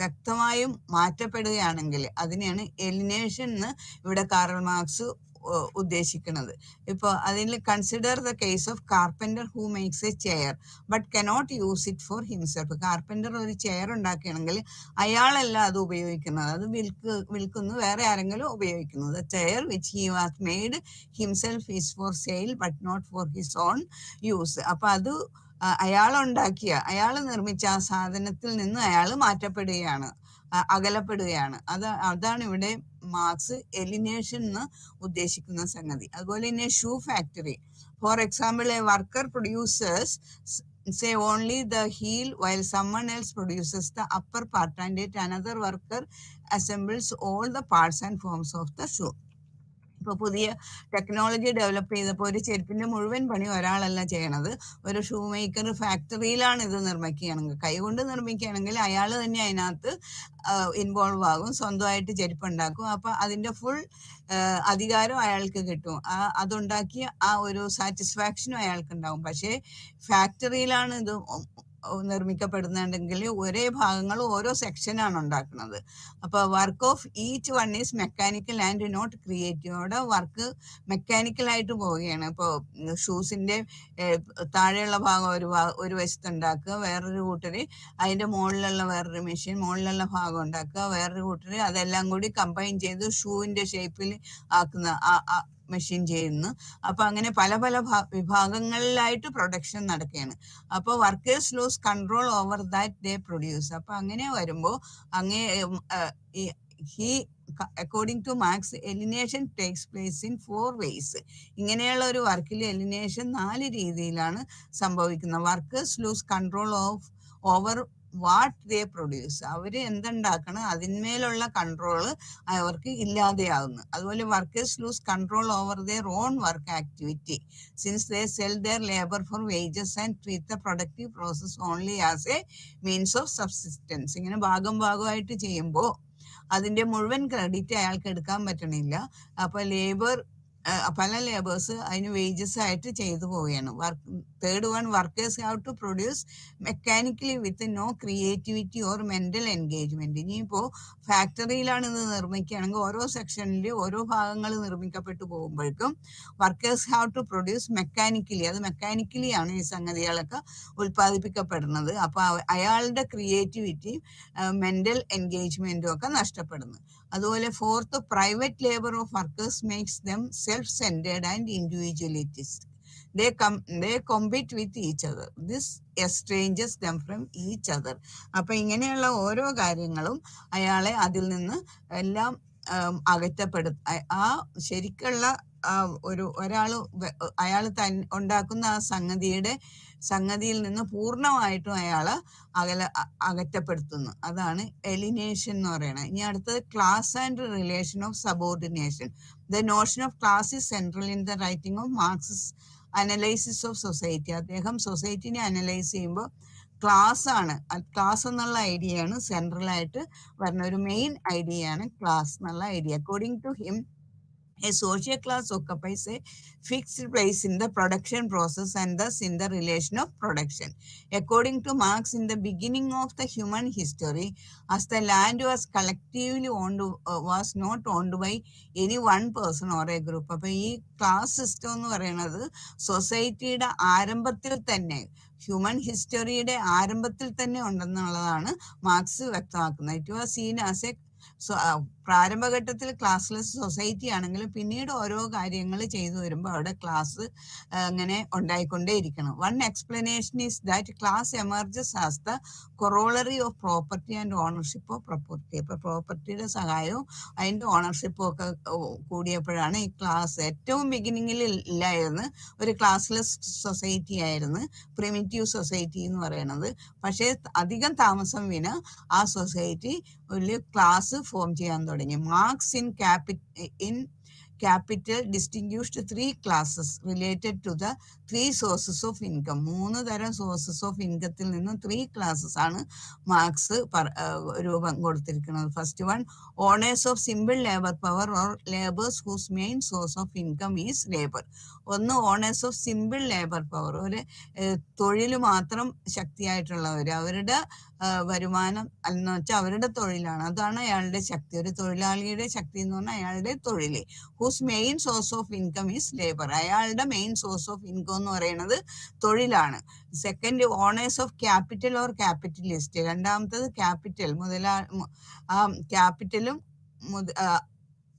വ്യക്തമായും മാറ്റപ്പെടുകയാണെങ്കിൽ അതിനെയാണ് എലിനേഷൻ എന്ന് ഇവിടെ കാറൽ മാർക്സ് ഉദ്ദേശിക്കുന്നത്. ഇപ്പോൾ അതിൽ consider the case of carpenter who makes a chair but cannot use it for himself. Carpenter ഒരു ചെയർ ഉണ്ടാക്കുകയാണെങ്കിൽ അയാളല്ല അത് ഉപയോഗിക്കുന്നത്, അത് വിൽക്കുന്നു, വേറെ ആരെങ്കിലും ഉപയോഗിക്കുന്നത്. Chair which he was made himself is for sale but not for his own use. അപ്പം അത് അയാൾ നിർമ്മിച്ച ആ സാധനത്തിൽ നിന്ന് അയാൾ മാറ്റപ്പെടുകയാണ്, അകലപ്പെടുകയാണ്. അതാണ് ഇവിടെ മാർക്സ് എലിനേഷൻ എന്ന് ഉദ്ദേശിക്കുന്ന സംഗതി. അതുപോലെ തന്നെ shoe factory, for example A worker producers say only the heel while someone else produces the upper part and yet another worker assembles all the parts and forms of the shoe. ഇപ്പോൾ പുതിയ technology develop ചെയ്തപ്പോൾ ഒരു ചെരുപ്പിൻ്റെ മുഴുവൻ പണി ഒരാളല്ല ചെയ്യണത്. ഒരു shoe maker ഫാക്ടറിയിലാണ് ഇത് നിർമ്മിക്കുകയാണെങ്കിൽ, കൈകൊണ്ട് നിർമ്മിക്കുകയാണെങ്കിൽ അയാൾ തന്നെ അതിനകത്ത് ഇൻവോൾവ് ആകും, സ്വന്തമായിട്ട് ചെരുപ്പ് ഉണ്ടാക്കും. അപ്പോൾ അതിൻ്റെ ഫുൾ അധികാരം അയാൾക്ക് കിട്ടും. അതുണ്ടാക്കിയ ആ ഒരു സാറ്റിസ്ഫാക്ഷനും അയാൾക്ക് ഉണ്ടാവും. പക്ഷേ ഫാക്ടറിയിലാണ് ഇത് നിർമ്മിക്കപ്പെടുന്നുണ്ടെങ്കിൽ ഒരേ ഭാഗങ്ങൾ ഓരോ സെക്ഷനാണ് ഉണ്ടാക്കുന്നത്. അപ്പോൾ work of each one is mechanical and not creative. അവിടെ വർക്ക് മെക്കാനിക്കലായിട്ട് പോവുകയാണ്. ഇപ്പോൾ ഷൂസിൻ്റെ താഴെയുള്ള ഭാഗം ഒരു വശത്ത് ഉണ്ടാക്കുക, വേറൊരു കൂട്ടർ അതിൻ്റെ മുകളിലുള്ള വേറൊരു മെഷീൻ മുകളിലുള്ള ഭാഗം ഉണ്ടാക്കുക, വേറൊരു കൂട്ടർ അതെല്ലാം കൂടി കമ്പൈൻ ചെയ്ത് ഷൂവിൻ്റെ ഷേപ്പിൽ ആക്കുന്ന മെഷീൻ ചെയ്യുന്നു. അപ്പോൾ അങ്ങനെ പല പല വിഭാഗങ്ങളിലായിട്ട് പ്രൊഡക്ഷൻ നടക്കുകയാണ്. അപ്പോൾ workers lose control over that they produce. അപ്പോൾ അങ്ങനെ വരുമ്പോൾ according to Marx alienation takes place in 4 ways. ഇങ്ങനെയുള്ള ഒരു വർക്കിൽ എലിനേഷൻ 4 രീതിയിലാണ് സംഭവിക്കുന്നത്. Workers lose control over what they produce. അവർ എന്തുണ്ടാക്കണം അതിന്മേലുള്ള കൺട്രോള് അവർക്ക് ഇല്ലാതെയാവുന്നു. അതുപോലെ workers lose control over their own work activity since they sell their labour for wages and treat the productive process only as a means of subsistence. ഇങ്ങനെ ഭാഗമായിട്ട് ചെയ്യുമ്പോൾ അതിൻ്റെ മുഴുവൻ ക്രെഡിറ്റ് അയാൾക്ക് എടുക്കാൻ പറ്റണില്ല. അപ്പോൾ പല ലേബേഴ്സ് അതിന് വേജസ് ആയിട്ട് ചെയ്തു പോവുകയാണ്. Third one, workers have to produce mechanically with no creativity or mental engagement. ഇനിയിപ്പോൾ ഫാക്ടറിയിലാണ് ഇത് നിർമ്മിക്കുകയാണെങ്കിൽ ഓരോ സെക്ഷനിൽ ഓരോ ഭാഗങ്ങൾ നിർമ്മിക്കപ്പെട്ടു പോകുമ്പോഴേക്കും workers have to produce mechanically, അത് മെക്കാനിക്കലിയാണ് ഈ സംഗതികളൊക്കെ ഉൽപ്പാദിപ്പിക്കപ്പെടുന്നത്. അപ്പോൾ അയാളുടെ ക്രിയേറ്റിവിറ്റിയും മെന്റൽ എൻഗേജ്മെന്റും ഒക്കെ നഷ്ടപ്പെടുന്നു. അതുപോലെ fourth, private labour of workers makes them self centred and individualist. They compete with each other. This estranges them from each other. അപ്പൊ ഇങ്ങനെയുള്ള ഓരോ കാര്യങ്ങളും അയാളെ അതിൽ നിന്ന് എല്ലാം ആ ശരിക്കുള്ള അയാൾ ഉണ്ടാക്കുന്ന ആ സംഗതിയിൽ നിന്ന് പൂർണ്ണമായിട്ടും അയാളെ അകറ്റപ്പെടുത്തുന്നു. അതാണ് എലിനേഷൻ എന്ന് പറയുന്നത്. ഇനി അടുത്തത് class and relation of subordination. The notion of class is central in the writing of Marx's analysis of society. അദ്ദേഹം സൊസൈറ്റിനെ അനലൈസ് ചെയ്യുമ്പോൾ ക്ലാസ് എന്നുള്ള ഐഡിയയാണ് സെൻട്രൽ ആയിട്ട് വരുന്ന ഒരു മെയിൻ ഐഡിയയാണ് ക്ലാസ് എന്നുള്ള idea. According to him, a social class occupies a fixed place in the production process and thus in the relation of production. According to Marx, in the beginning of the human history, as the land was collectively owned, was not owned by any one person or a group. അപ്പോൾ ഈ class system എന്ന് പറയുന്നത് സൊസൈറ്റിയുടെ ആരംഭത്തിൽ തന്നെ, human ഹിസ്റ്ററിയുടെ ആരംഭത്തിൽ തന്നെ ഉണ്ടെന്നുള്ളതാണ് മാർക്സ് വ്യക്തമാക്കുന്നത്. It was seen as a പ്രാരംഭഘട്ടത്തിൽ ക്ലാസ്ലെസ് സൊസൈറ്റി ആണെങ്കിലും പിന്നീട് ഓരോ കാര്യങ്ങൾ ചെയ്തു വരുമ്പോൾ അവിടെ ക്ലാസ് അങ്ങനെ ഉണ്ടായിക്കൊണ്ടേയിരിക്കണം. One explanation is that class emerges as the corollary of property and ownership of property. ഇപ്പോൾ പ്രോപ്പർട്ടിയുടെ സഹായവും അതിൻ്റെ ഓണർഷിപ്പും ഒക്കെ കൂടിയപ്പോഴാണ് ഈ ക്ലാസ്. ഏറ്റവും ബിഗിനിങ്ങിൽ ഇല്ലായിരുന്നു, ഒരു ക്ലാസ്ലെസ് സൊസൈറ്റി ആയിരുന്നു പ്രിമിറ്റീവ് സൊസൈറ്റി എന്ന് പറയുന്നത്. പക്ഷേ അധികം താമസം വിന ആ സൊസൈറ്റി ഒരു ക്ലാസ് ഫോം ചെയ്യാൻ തുടങ്ങി. Marx in Capital distinguished 3 classes related to the 3 sources of income. 3 തരം സോഴ്സസ് ഓഫ് ഇൻകത്തിൽ നിന്നും 3 classes ആണ് മാർക്സ് രൂപം കൊടുത്തിരിക്കുന്നത്. First one, owners of simple labour power or labours whose main source of income is labour. ഒന്ന്, owners of simple labour power, ഒരു തൊഴിൽ മാത്രം ശക്തിയായിട്ടുള്ളവർ, അവരുടെ വരുമാനം എന്ന് വെച്ചാൽ അവരുടെ തൊഴിലാണ്, അതാണ് അയാളുടെ ശക്തി. ഒരു തൊഴിലാളിയുടെ ശക്തി എന്ന് പറഞ്ഞാൽ അയാളുടെ തൊഴിൽ. Whose main source of income is labour, അയാളുടെ മെയിൻ സോഴ്സ് ഓഫ് ഇൻകം എന്ന് പറയുന്നത് തൊഴിലാണ്. Second, owners of capital or capitalist. രണ്ടാമത്തത് ക്യാപിറ്റൽ, ക്യാപിറ്റലും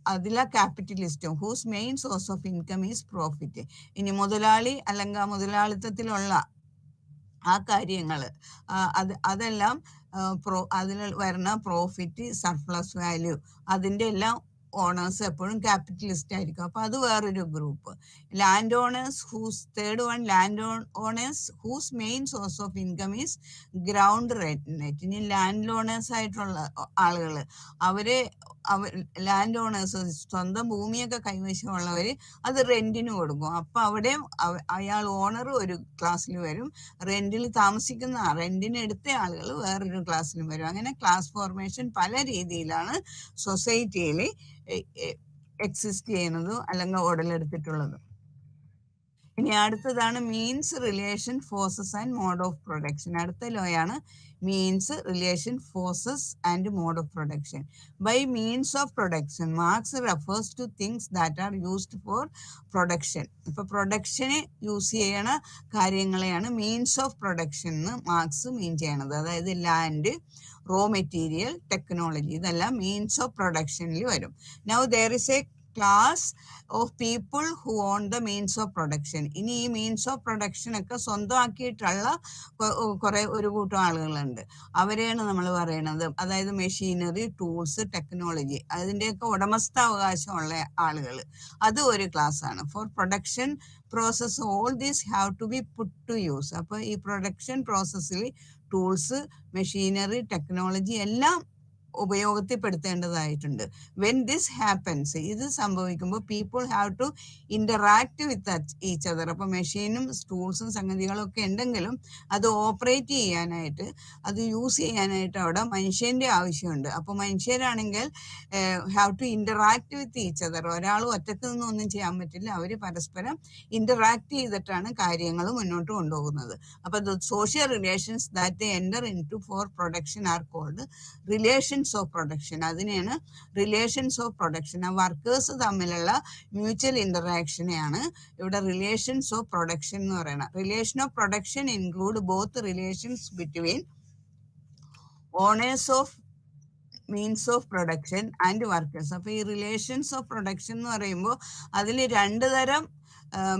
അതിലെ ക്യാപിറ്റലിസ്റ്റും. Whose main source of income is profit. ഇനി മുതലാളി അല്ലെങ്കിൽ മുതലാളിത്തത്തിലുള്ള ആ കാര്യങ്ങൾ അതെല്ലാം അതിൽ വരുന്ന പ്രോഫിറ്റ്, സർപ്ലസ് വാല്യൂ, അതിൻ്റെ എല്ലാം ഓണേഴ്സ് എപ്പോഴും ക്യാപിറ്റലിസ്റ്റ് ആയിരിക്കും. അപ്പോൾ അത് വേറൊരു group. Land owners whose third one, land owners whose main source of income is ground net. ഇനി ലാൻഡ് ഓണേഴ്സ് ആയിട്ടുള്ള ആളുകൾ, അവര് ലാൻഡ് ഓണേഴ്സ് സ്വന്തം ഭൂമിയൊക്കെ കൈവശമുള്ളവർ അത് റെന്റിന് കൊടുക്കും. അപ്പം അവിടെ അയാൾ ഓണർ ഒരു ക്ലാസ്സിൽ വരും, റെന്റിൽ താമസിക്കുന്ന റെന്റിന് എടുത്ത ആളുകൾ വേറൊരു ക്ലാസ്സിലും വരും. അങ്ങനെ ക്ലാസ് ഫോർമേഷൻ പല രീതിയിലാണ് സൊസൈറ്റിയിൽ എക്സിസ്റ്റ് ചെയ്യുന്നത് അല്ലെങ്കിൽ ഉടലെടുത്തിട്ടുള്ളത്. ഇനി അടുത്തതാണ് means, relation, forces and mode of production. അടുത്ത ലോയാണ് means, relation, forces and mode of production. By means of production Marx refers to things that are used for production. ഇപ്പൊ പ്രൊഡക്ഷന് യൂസ് ചെയ്യണ കാര്യങ്ങളെയാണ് മീൻസ് ഓഫ് പ്രൊഡക്ഷൻ എന്ന് Marx mean ചെയ്യണത്. അതായത് land, raw material, technology, ഇതെല്ലാം മീൻസ് ഓഫ് പ്രൊഡക്ഷനിൽ വരും. Now there is a class of people who own the means of production. ഇനി ഈ മീൻസ് ഓഫ് പ്രൊഡക്ഷൻ ഒക്കെ സ്വന്തമാക്കിയിട്ടുള്ള ഒരു കൂട്ടം ആളുകളുണ്ട്. അവരെയാണ് നമ്മൾ പറയണത്, അതായത് മെഷീനറി, ടൂൾസ്, ടെക്നോളജി, അതിൻ്റെയൊക്കെ ഉടമസ്ഥാവകാശമുള്ള ആളുകൾ. അത് ഒരു ക്ലാസ് ആണ്. For production process all these have to be put to use. അപ്പോൾ ഈ പ്രൊഡക്ഷൻ പ്രോസസ്സിൽ ടൂൾസ്, മെഷീനറി, ടെക്നോളജി എല്ലാം ഉപയോഗത്തിൽപ്പെടുത്തേണ്ടതായിട്ടുണ്ട്. വെൻ ദിസ് ഹാപ്പൻസ്, ഇത് സംഭവിക്കുമ്പോൾ people have to interact with each other. അപ്പോൾ മെഷീനും ടൂൾസും സംഗതികളും ഒക്കെ ഉണ്ടെങ്കിലും അത് ഓപ്പറേറ്റ് ചെയ്യാനായിട്ട്, അത് യൂസ് ചെയ്യാനായിട്ട് അവിടെ മനുഷ്യന്റെ ആവശ്യമുണ്ട്. അപ്പോൾ മനുഷ്യരാണെങ്കിൽ have to interact with each other. ഒരാൾ ഒറ്റക്ക് നിന്നൊന്നും ചെയ്യാൻ പറ്റില്ല, അവർ പരസ്പരം ഇന്ററാക്ട് ചെയ്തിട്ടാണ് കാര്യങ്ങൾ മുന്നോട്ട് കൊണ്ടുപോകുന്നത്. അപ്പോൾ the social relations that they enter into for production are called relations of production. അതിനെയാണ് റിലേഷൻസ് ഓഫ് പ്രൊഡക്ഷൻ. ആ വർക്കേഴ്സ് തമ്മിലുള്ള മ്യൂച്വൽ ഇന്ററാക്ഷനെയാണ് ഇവിടെ റിലേഷൻസ് ഓഫ് പ്രൊഡക്ഷൻ എന്ന് പറയുന്നത്. Relation of production include both relations between owners of means of production and workers. അപ്പൊ ഈ relations of production എന്ന് പറയുമ്പോൾ അതിൽ രണ്ട് തരം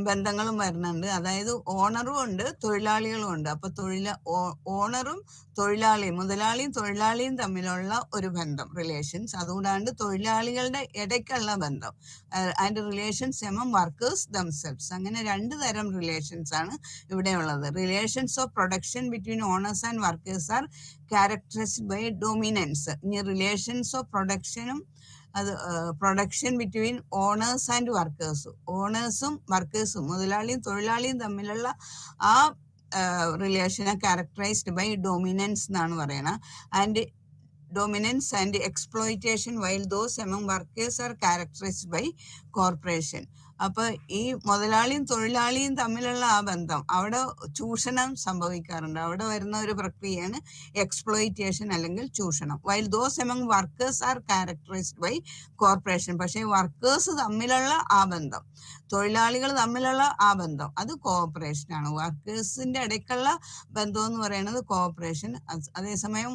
ബന്ധങ്ങളും വരുന്നുണ്ട്. അതായത് ഓണറും ഉണ്ട്, തൊഴിലാളികളും ഉണ്ട്. അപ്പൊ ഓണറും തൊഴിലാളിയും, മുതലാളിയും തൊഴിലാളിയും തമ്മിലുള്ള ഒരു ബന്ധം, റിലേഷൻസ്. അതുകൂടാണ്ട് തൊഴിലാളികളുടെ ഇടയ്ക്കുള്ള ബന്ധം, and relations among workers themselves. അങ്ങനെ രണ്ട് തരം റിലേഷൻസ് ആണ് ഇവിടെ ഉള്ളത്. Relations of production between owners and workers are characterised by dominance. ഇനി റിലേഷൻസ് ഓഫ് പ്രൊഡക്ഷനും അത് പ്രൊഡക്ഷൻ ബിറ്റ്വീൻ ഓണേഴ്സ് ആൻഡ് വർക്കേഴ്സും, ഓണേഴ്സും വർക്കേഴ്സും, മുതലാളിയും തൊഴിലാളിയും തമ്മിലുള്ള ആ റിലേഷനെ ക്യാരക്ടറൈസ്ഡ് ബൈ ഡൊമിനൻസ് എന്നാണ് പറയണത്. And dominance and exploitation, while those among workers are characterized by corporation. അപ്പൊ ഈ മുതലാളിയും തൊഴിലാളിയും തമ്മിലുള്ള ആ ബന്ധം, അവിടെ ചൂഷണം സംഭവിക്കാറുണ്ട്. അവിടെ വരുന്ന ഒരു പ്രക്രിയയാണ് എക്സ്പ്ലോയിറ്റേഷൻ അല്ലെങ്കിൽ ചൂഷണം. While those among workers are characterised by corporation. പക്ഷേ വർക്കേഴ്സ് തമ്മിലുള്ള ആ ബന്ധം, തൊഴിലാളികൾ തമ്മിലുള്ള ആ ബന്ധം, അത് കോഓപ്പറേഷൻ ആണ്. വർക്കേഴ്സിന്റെ ഇടയ്ക്കുള്ള ബന്ധം എന്ന് പറയുന്നത് കോഓപ്പറേഷൻ. അതേസമയം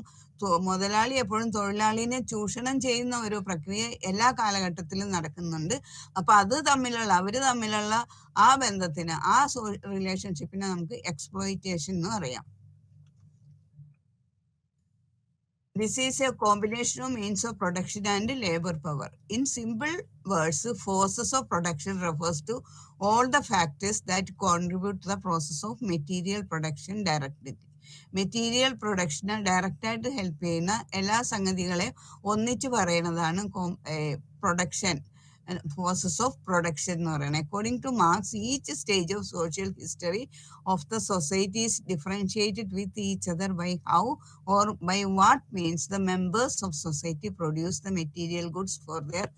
മുതലാളി എപ്പോഴും തൊഴിലാളിനെ ചൂഷണം ചെയ്യുന്ന ഒരു പ്രക്രിയ എല്ലാ കാലഘട്ടത്തിലും നടക്കുന്നുണ്ട്. അപ്പൊ അവര് തമ്മിലുള്ള ആ ബന്ധത്തിന്, ആ റിലേഷൻഷിപ്പിനെ നമുക്ക് എക്സ്പ്ലോയിറ്റേഷൻ എന്ന് പറയാം. This is a combination of means of production and labor power. In simple words, forces of production refers to all the factors that contribute to the process of material production directly. Material production direct ആയിട്ട് help ചെയ്യുന്ന എല്ലാ സംഗതികളെയും ഒന്നിച്ച് പറയുന്നതാണ് production, forces of production എന്ന് പറയുന്നത്. According to Marx, each stage of social history of the society is differentiated with each other by how or by what means the members of society produce the material goods for their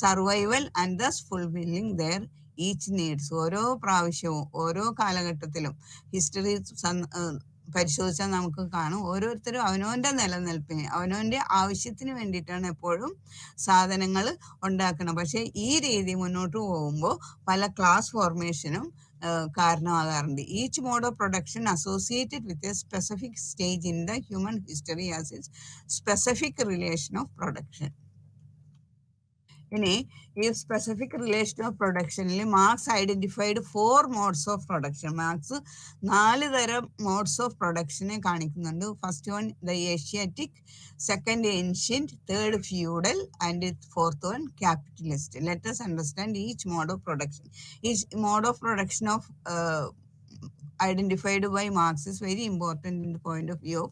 survival and thus fulfilling their each needs. ഓരോ പ്രാവശ്യവും ഓരോ കാലഘട്ടത്തിലും history പരിശോധിച്ചാൽ നമുക്ക് കാണും, ഓരോരുത്തരും അവനവന്റെ നിലനിൽപ്പിന്, അവനവന്റെ ആവശ്യത്തിന് വേണ്ടിയിട്ടാണ് എപ്പോഴും സാധനങ്ങൾ ഉണ്ടാക്കണം. പക്ഷെ ഈ രീതി മുന്നോട്ട് പോകുമ്പോൾ പല ക്ലാസ് ഫോർമേഷനും കാരണമാകാറുണ്ട്. Each mode of production associated with a specific stage in the human history as its specific relation of production. ഇനി ഈ സ്പെസിഫിക് റിലേഷൻ ഓഫ് പ്രൊഡക്ഷനിൽ Marx identified 4 modes of production. Marx 4 തരം മോഡ്സ് ഓഫ് പ്രൊഡക്ഷനെ കാണിക്കുന്നുണ്ട്. First one the Asiatic, second ancient, third feudal and fourth one capitalist. Let us understand each mode of production. Each mode of production of identified by Marx is very important in the point of view of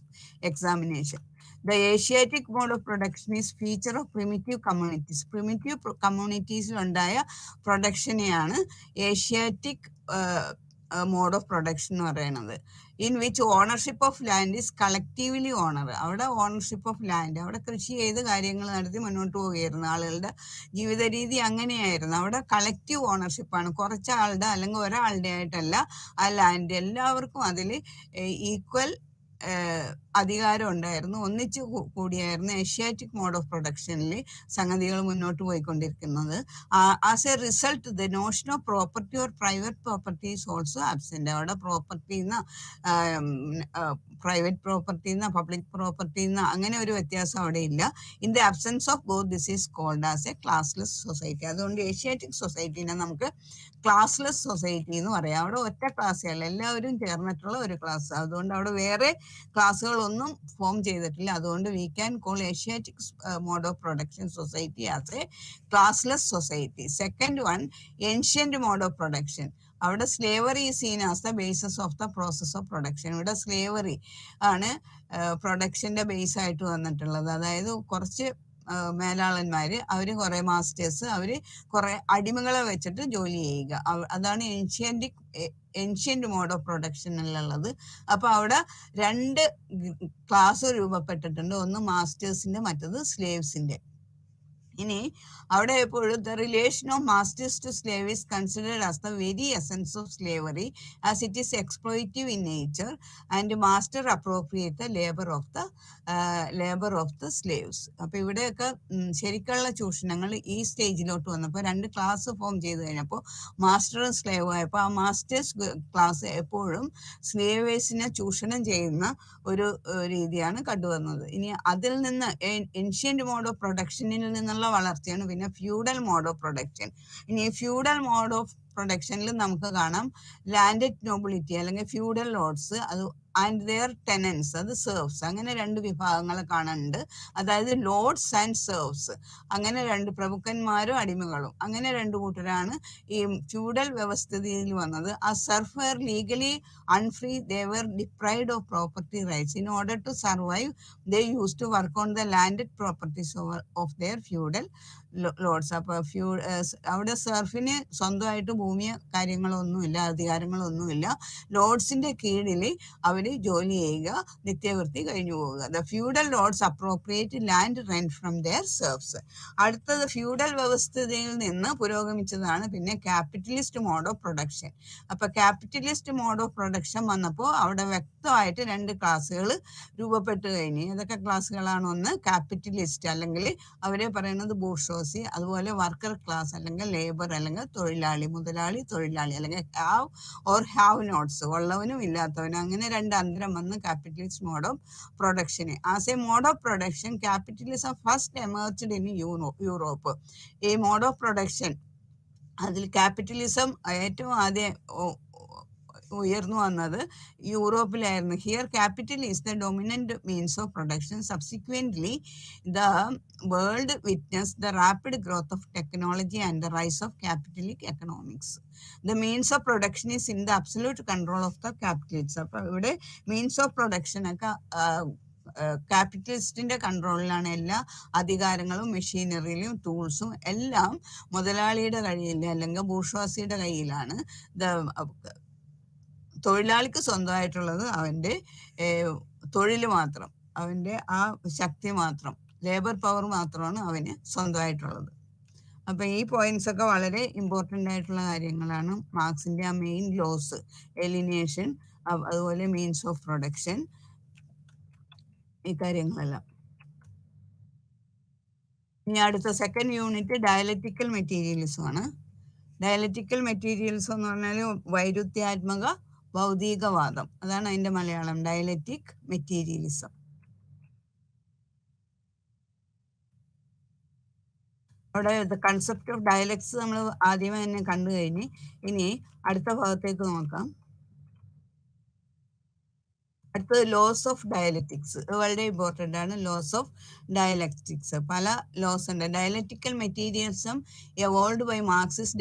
examination. The Asiatic mode of production is feature of primitive communities. Primitive communities ഉണ്ടായ പ്രൊഡക്ഷനെയാണ് Asiatic mode of production എന്ന് പറയുന്നത്. In which ownership of land is collectively owner. അവിടെ ownership of land, അവിടെ കൃഷി ചെയ്ത് കാര്യങ്ങൾ നടത്തി മുന്നോട്ട് പോവുകയായിരുന്നു. ആളുകളുടെ ജീവിത രീതി അങ്ങനെയായിരുന്നു. അവിടെ കളക്റ്റീവ് ഓണർഷിപ്പാണ്, കുറച്ച് ആളുടെ അല്ലെങ്കിൽ ഒരാളുടെ ആയിട്ടല്ല ആ ലാൻഡ്. എല്ലാവർക്കും അതിൽ ഈക്വൽ അധികാരം ഉണ്ടായിരുന്നു. ഒന്നിച്ച് കൂടിയായിരുന്നു ഏഷ്യാറ്റിക് മോഡ് ഓഫ് പ്രൊഡക്ഷനിൽ സംഗതികൾ മുന്നോട്ട് പോയിക്കൊണ്ടിരിക്കുന്നത്. As A result the notion of property or private property is also absent. അവിടെ പ്രോപ്പർട്ടിന്ന് പ്രൈവറ്റ് പ്രോപ്പർട്ടിന്ന് പബ്ലിക് പ്രോപ്പർട്ടിന്ന് അങ്ങനെ ഒരു വ്യത്യാസം അവിടെ ഇല്ല. In the absence of both this is called as a classless society. അതുകൊണ്ട് ഏഷ്യാറ്റിക് സൊസൈറ്റീനെ നമുക്ക് ക്ലാസ്ലെസ് സൊസൈറ്റി എന്ന് പറയാം. അവിടെ ഒറ്റ ക്ലാസ്സുകൾ, എല്ലാവരും ചേർന്നിട്ടുള്ള ഒരു ക്ലാസ്. അതുകൊണ്ട് അവിടെ വേറെ ക്ലാസ്സുകളൊന്നും ഫോം ചെയ്തിട്ടില്ല. അതുകൊണ്ട് we can call Asiatic mode of production society as a classless society. Second one ancient mode of production. അവിടെ slavery is seen as the basis of the process of production. ഇവിടെ slavery ആണ് പ്രൊഡക്ഷന്റെ base ആയിട്ട് വന്നിട്ടുള്ളത്. അതായത് കുറച്ച് മേലാളന്മാര്, അവര് കുറെ മാസ്റ്റേഴ്സ്, അവര് കുറെ അടിമകളെ വെച്ചിട്ട് ജോലി ചെയ്യുക. അതാണ് ഏൻഷ്യന്റ് മോഡ് ഓഫ് പ്രൊഡക്ഷനിലുള്ളത്. അപ്പൊ അവിടെ 2 ക്ലാസ് രൂപപ്പെട്ടിട്ടുണ്ട്. ഒന്ന് മാസ്റ്റേഴ്സിന്റെ, മറ്റത് സ്ലേവ്സിന്റെ. ഇനി അവിടെ എപ്പോഴും the relation of masters to slave is considered as the very essence of slavery as it is exploitative in nature and master appropriate the labour of the slaves. അപ്പൊ ഇവിടെയൊക്കെ ശരിക്കുള്ള ചൂഷണങ്ങൾ ഈ സ്റ്റേജിലോട്ട് വന്നപ്പോൾ 2 ക്ലാസ് ഫോം ചെയ്ത് കഴിഞ്ഞപ്പോൾ മാസ്റ്ററും സ്ലേവും ആയപ്പോൾ ആ മാസ്റ്റേഴ്സ് ക്ലാസ് എപ്പോഴും സ്ലേവേഴ്സിനെ ചൂഷണം ചെയ്യുന്ന ഒരു രീതിയാണ് കണ്ടുവന്നത്. ഇനി അതിൽ നിന്ന് ഏൻഷ്യന്റ് മോഡ് ഓഫ് പ്രൊഡക്ഷനിൽ നിന്നുള്ള വളർച്ചയാണ് പിന്നെ ഫ്യൂഡൽ മോഡ് ഓഫ് പ്രൊഡക്ഷൻ. ഇനി ഫ്യൂഡൽ മോഡ് ഓഫ് പ്രൊഡക്ഷനിൽ നമുക്ക് കാണാം ലാൻഡഡ് നോബിലിറ്റി അല്ലെങ്കിൽ ഫ്യൂഡൽ ലോഡ്സ്, അത് ആൻഡ് ദെയർ ടെനൻസ്, അത് സെർവ്സ്. അങ്ങനെ 2 വിഭാഗങ്ങളെ കാണുന്നുണ്ട്. അതായത് ലോഡ്സ് ആൻഡ് സെർവ്സ്, അങ്ങനെ 2 പ്രഭുക്കന്മാരും അടിമകളും, അങ്ങനെ 2 കൂട്ടരാണ് ഈ ഫ്യൂഡൽ വ്യവസ്ഥിതിയിൽ വന്നത്. ആ serf were legally unfree, they were deprived of property rights. In order to survive, they used to work on the landed properties of their feudal lords. അപ്പൊ അവിടെ സെർഫിന് സ്വന്തമായിട്ട് ഭൂമിയോ കാര്യങ്ങളൊന്നുമില്ല, അധികാരങ്ങളൊന്നുമില്ല. ലോഡ്സിന്റെ കീഴിൽ അവര് ജോലി ചെയ്യുക, നിത്യവൃത്തി കഴിഞ്ഞു പോവുക. The feudal lords appropriate land rent from their serfs. അടുത്തത് ഫ്യൂഡൽ വ്യവസ്ഥിതിയിൽ നിന്ന് പുരോഗമിച്ചതാണ് പിന്നെ ക്യാപിറ്റലിസ്റ്റ് മോഡ് ഓഫ് പ്രൊഡക്ഷൻ. അപ്പൊ ക്യാപിറ്റലിസ്റ്റ് മോഡ് ഓഫ് പ്രൊഡക്ഷൻ വന്നപ്പോൾ അവിടെ വ്യക്തമായിട്ട് 2 ക്ലാസ്സുകൾ രൂപപ്പെട്ട് കഴിഞ്ഞു. ഏതൊക്കെ ക്ലാസ്സുകളാണ്? ഒന്ന് ക്യാപിറ്റലിസ്റ്റ്, അല്ലെങ്കിൽ അവരെ പറയുന്നത് ബൂർഷോസി, അതുപോലെ വർക്കർ ക്ലാസ് അല്ലെങ്കിൽ ലേബർ അല്ലെങ്കിൽ തൊഴിലാളി, മുതലാളി തൊഴിലാളി, അല്ലെങ്കിൽ ഹാവ് ഓർ ഹാവ് നോട്ട്സ്, ഉള്ളവനും ഇല്ലാത്തവനും, അങ്ങനെ 2 അന്തരം വന്ന് ക്യാപിറ്റലിസ്റ്റ് മോഡ് ഓഫ് പ്രൊഡക്ഷന്. As a mode of production capitalism first emerged in Europe. ഈ മോഡ് ഓഫ് പ്രൊഡക്ഷൻ അതിൽ ക്യാപിറ്റലിസം ഏറ്റവും ആദ്യം ഉയർന്നു വന്നത് യൂറോപ്പിലായിരുന്നു. Here capital is the dominant means of production. Subsequently the world witness the rapid growth of technology and the rise of capitalist economics. The means of production is in the absolute control of the capitalist. അപ്പൊ ഇവിടെ means of production ഒക്കെ ക്യാപിറ്റലിസ്റ്റിന്റെ കൺട്രോളിലാണ്. എല്ലാ അധികാരങ്ങളും മെഷീനറിയിലും ടൂൾസും എല്ലാം മുതലാളിയുടെ കയ്യിൽ അല്ലെങ്കിൽ ബൂർഷ്വാസിയുടെ കയ്യിലാണ്. തൊഴിലാളിക്ക് സ്വന്തമായിട്ടുള്ളത് അവന്റെ തൊഴിൽ മാത്രം, അവന്റെ ആ ശക്തി മാത്രം, ലേബർ പവർ മാത്രമാണ് അവന് സ്വന്തമായിട്ടുള്ളത്. അപ്പൊ ഈ പോയിന്റ്സ് ഒക്കെ വളരെ ഇമ്പോർട്ടൻ്റ് ആയിട്ടുള്ള കാര്യങ്ങളാണ്. മാർക്സിന്റെ ആ മെയിൻ ലോസ്, എലിനേഷൻ, അതുപോലെ മീൻസ് ഓഫ് പ്രൊഡക്ഷൻ, ഈ കാര്യങ്ങളെല്ലാം. ഇനി അടുത്ത സെക്കൻഡ് യൂണിറ്റ് ഡയലക്റ്റിക്കൽ മെറ്റീരിയലിസം ആണ്. ഡയലക്റ്റിക്കൽ മെറ്റീരിയൽസ് എന്ന് പറഞ്ഞാൽ വൈരുദ്ധ്യാത്മക ഭൗതികവാദം, അതാണ് അതിന്റെ മലയാളം, ഡയലക്റ്റിക് മെറ്റീരിയലിസം. അവിടെ ദ കൺസെപ്റ്റ് ഓഫ് ഡയലക്ട്സ് നമ്മൾ ആദ്യമേ തന്നെ കണ്ടു കഴിഞ്ഞ് ഇനി അടുത്ത ഭാഗത്തേക്ക് നോക്കാം. അടുത്തത് ലോസ് ഓഫ് ഡയലക്റ്റിക്സ്. വളരെ ഇമ്പോർട്ടൻ്റ് ആണ് ലോസ് ഓഫ് ഡയലക്റ്റിക്സ്. പല ലോസ് ഉണ്ട്. ഡയലക്റ്റിക്കൽ മെറ്റീരിയൽസും evolve by Marx's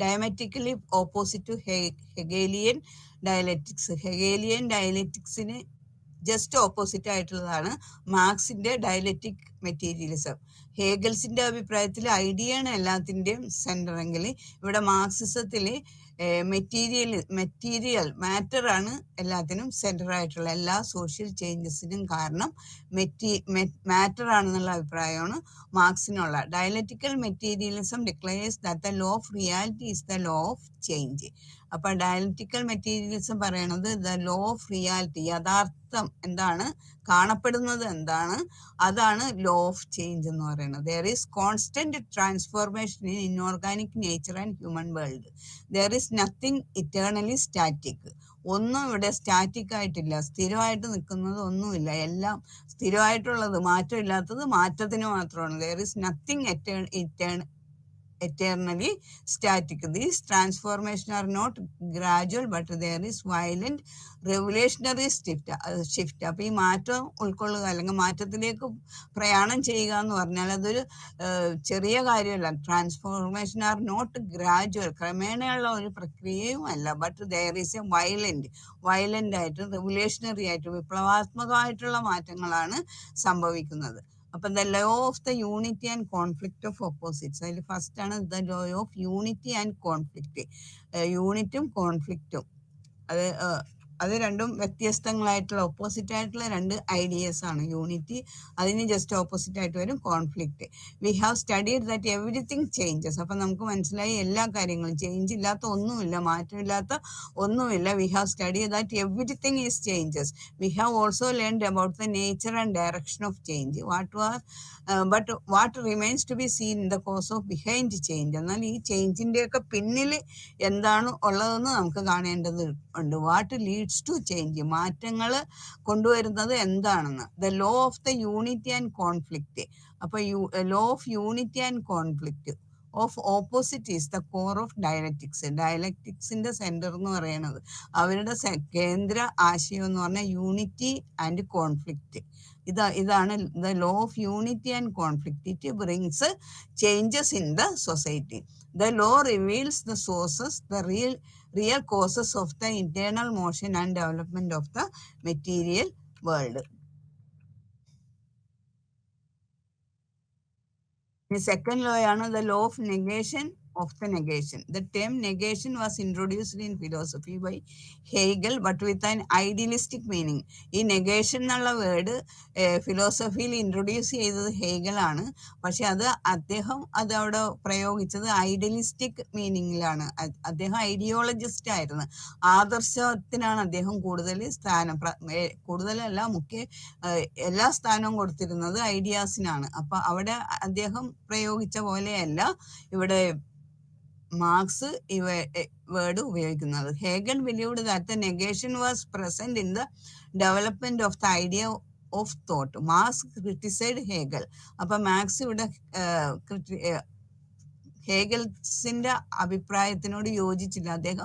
diametrically opposite to Hegelian dialectics. Hegelian ഡയലക്റ്റിക്സിന് ജസ്റ്റ് ഓപ്പോസിറ്റ് ആയിട്ടുള്ളതാണ് മാർക്സിന്റെ ഡയലക്റ്റിക് മെറ്റീരിയലിസം. ഹേഗൽസിന്റെ അഭിപ്രായത്തിൽ ഐഡിയ ആണ് എല്ലാത്തിൻ്റെയും സെന്റർ എങ്കിൽ ഇവിടെ മാർക്സിസത്തിൽ മെറ്റീരിയൽ മാറ്റർ ആണ് എല്ലാത്തിനും സെന്റർ ആയിട്ടുള്ള എല്ലാ സോഷ്യൽ ചേഞ്ചസിനും കാരണം മാറ്റർ ആണെന്നുള്ള അഭിപ്രായമാണ് മാർക്സിനുള്ള. Dialectical materialism declares that the law of reality is the law of change. അപ്പൊ ഡയലക്റ്റിക്കൽ മെറ്റീരിയലിസം പറയണത് ദ ലോ ഓഫ് റിയാലിറ്റി, യഥാർത്ഥം എന്താണ്, കാണപ്പെടുന്നത് എന്താണ്, അതാണ് ലോ ഓഫ് ചേഞ്ച് എന്ന് പറയുന്നത്. There is constant transformation in inorganic nature and human world. There is nothing eternally static. ഒന്നും ഇവിടെ സ്റ്റാറ്റിക് ആയിട്ടില്ല, സ്ഥിരമായിട്ട് നിൽക്കുന്നത് ഒന്നുമില്ല. എല്ലാം സ്ഥിരമായിട്ടുള്ളത്, മാറ്റമില്ലാത്തത് മാറ്റത്തിന് മാത്രമാണ്. There is nothing eternally static. These transformations are not gradual, but there is violent revolutionary shift. അപ്പൊ ഈ മാറ്റം ഉൾക്കൊള്ളുക അല്ലെങ്കിൽ മാറ്റത്തിലേക്ക് പ്രയാണം ചെയ്യുക എന്ന് പറഞ്ഞാൽ അതൊരു ചെറിയ കാര്യമല്ല. ട്രാൻസ്ഫോർമേഷൻ ആർ നോട്ട് ഗ്രാജുവൽ, ക്രമേണയുള്ള ഒരു പ്രക്രിയയും അല്ല. But there is A violent ആയിട്ട്, റെവല്യൂഷണറി ആയിട്ട്, വിപ്ലവാത്മകമായിട്ടുള്ള മാറ്റങ്ങളാണ് സംഭവിക്കുന്നത്. അപ്പൊ the law of the unity and conflict of opposites. അതിൽ ഫസ്റ്റ് ആണ് the law of unity and conflict. യൂണിറ്റും കോൺഫ്ലിക്റ്റും അത് രണ്ടും വ്യത്യസ്തങ്ങളായിട്ടുള്ള ഓപ്പോസിറ്റ് ആയിട്ടുള്ള രണ്ട് ഐഡിയസ് ആണ്. യൂണിറ്റി അതിന് ജസ്റ്റ് ഓപ്പോസിറ്റ് ആയിട്ട് വരും conflict. V have studied that everything changes. അപ്പൊ നമുക്ക് മനസ്സിലായി എല്ലാ കാര്യങ്ങളും, ചേഞ്ച് ഇല്ലാത്ത ഒന്നുമില്ല, മാറ്റമില്ലാത്ത ഒന്നുമില്ല. We have studied that everything is changes. We have also learned about the nature and direction of change. But what remains to be seen in the cause of behind change. എന്നാൽ ഈ ചേഞ്ചിന്റെ ഒക്കെ പിന്നിൽ എന്താണ് ഉള്ളതെന്ന് നമുക്ക് കാണേണ്ടത് ഉണ്ട്. വാട്ട് ലീഡ്സ് ടു ചേഞ്ച്, മാറ്റങ്ങൾ കൊണ്ടുവരുന്നത് എന്താണെന്ന്. The law of the unity and conflict. അപ്പൊ law of unity and conflict of opposite is the core of dialectics. ഡയലക്റ്റിക്സിന്റെ സെന്റർ എന്ന് പറയുന്നത്, അവരുടെ കേന്ദ്ര ആശയം എന്ന് പറഞ്ഞാൽ യൂണിറ്റി ആൻഡ് കോൺഫ്ലിക്റ്റ്. ഇതാണ് the law of unity and conflict. It brings changes in the society. The law reveals the sources, the real causes of the internal motion and development of the material world. The second law is the law of negation of the negation. The term negation was introduced in philosophy by Hegel, but with an idealistic meaning. ഈ negation എന്നുള്ള word ഫിലോസഫിയിൽ introduce ചെയ്തത് ഹേഗൽ ആണ്. പക്ഷെ അദ്ദേഹം അവിടെ പ്രയോഗിച്ചത് idealistic മീനിങ്ങിലാണ്. അദ്ദേഹം ഐഡിയോളജിസ്റ്റ് ആയിരുന്നു. ആദർശത്തിനാണ് അദ്ദേഹം കൂടുതലല്ല എല്ലാ സ്ഥാനവും കൊടുത്തിരുന്നത് ഐഡിയാസിനാണ്. അപ്പൊ അവിടെ അദ്ദേഹം പ്രയോഗിച്ച പോലെയല്ല ഇവിടെ മാർക്സ് ഈ വേർഡ് ഉപയോഗിക്കുന്നത്. ഹേഗൽ believed that the negation was present in the development of the idea of thought. Marx criticized Hegel. അപ്പൊ മാർക്സ് ഇവിടെ ഹേഗൽസിന്റെ അഭിപ്രായത്തിനോട് യോജിച്ചില്ല.